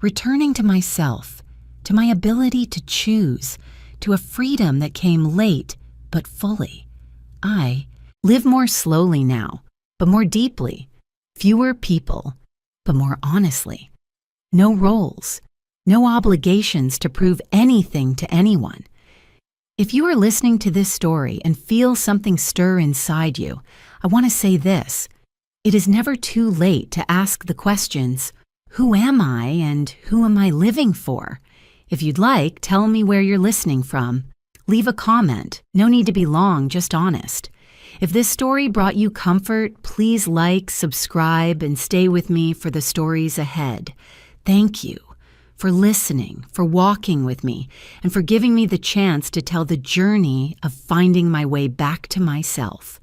Returning to myself, to my ability to choose, to a freedom that came late but fully. I live more slowly now, but more deeply. Fewer people, but more honestly. No roles, no obligations to prove anything to anyone. If you are listening to this story and feel something stir inside you, I want to say this. It is never too late to ask the questions, who am I and who am I living for? If you'd like, tell me where you're listening from. Leave a comment. No need to be long, just honest. If this story brought you comfort, please like, subscribe, and stay with me for the stories ahead. Thank you for listening, for walking with me, and for giving me the chance to tell the journey of finding my way back to myself.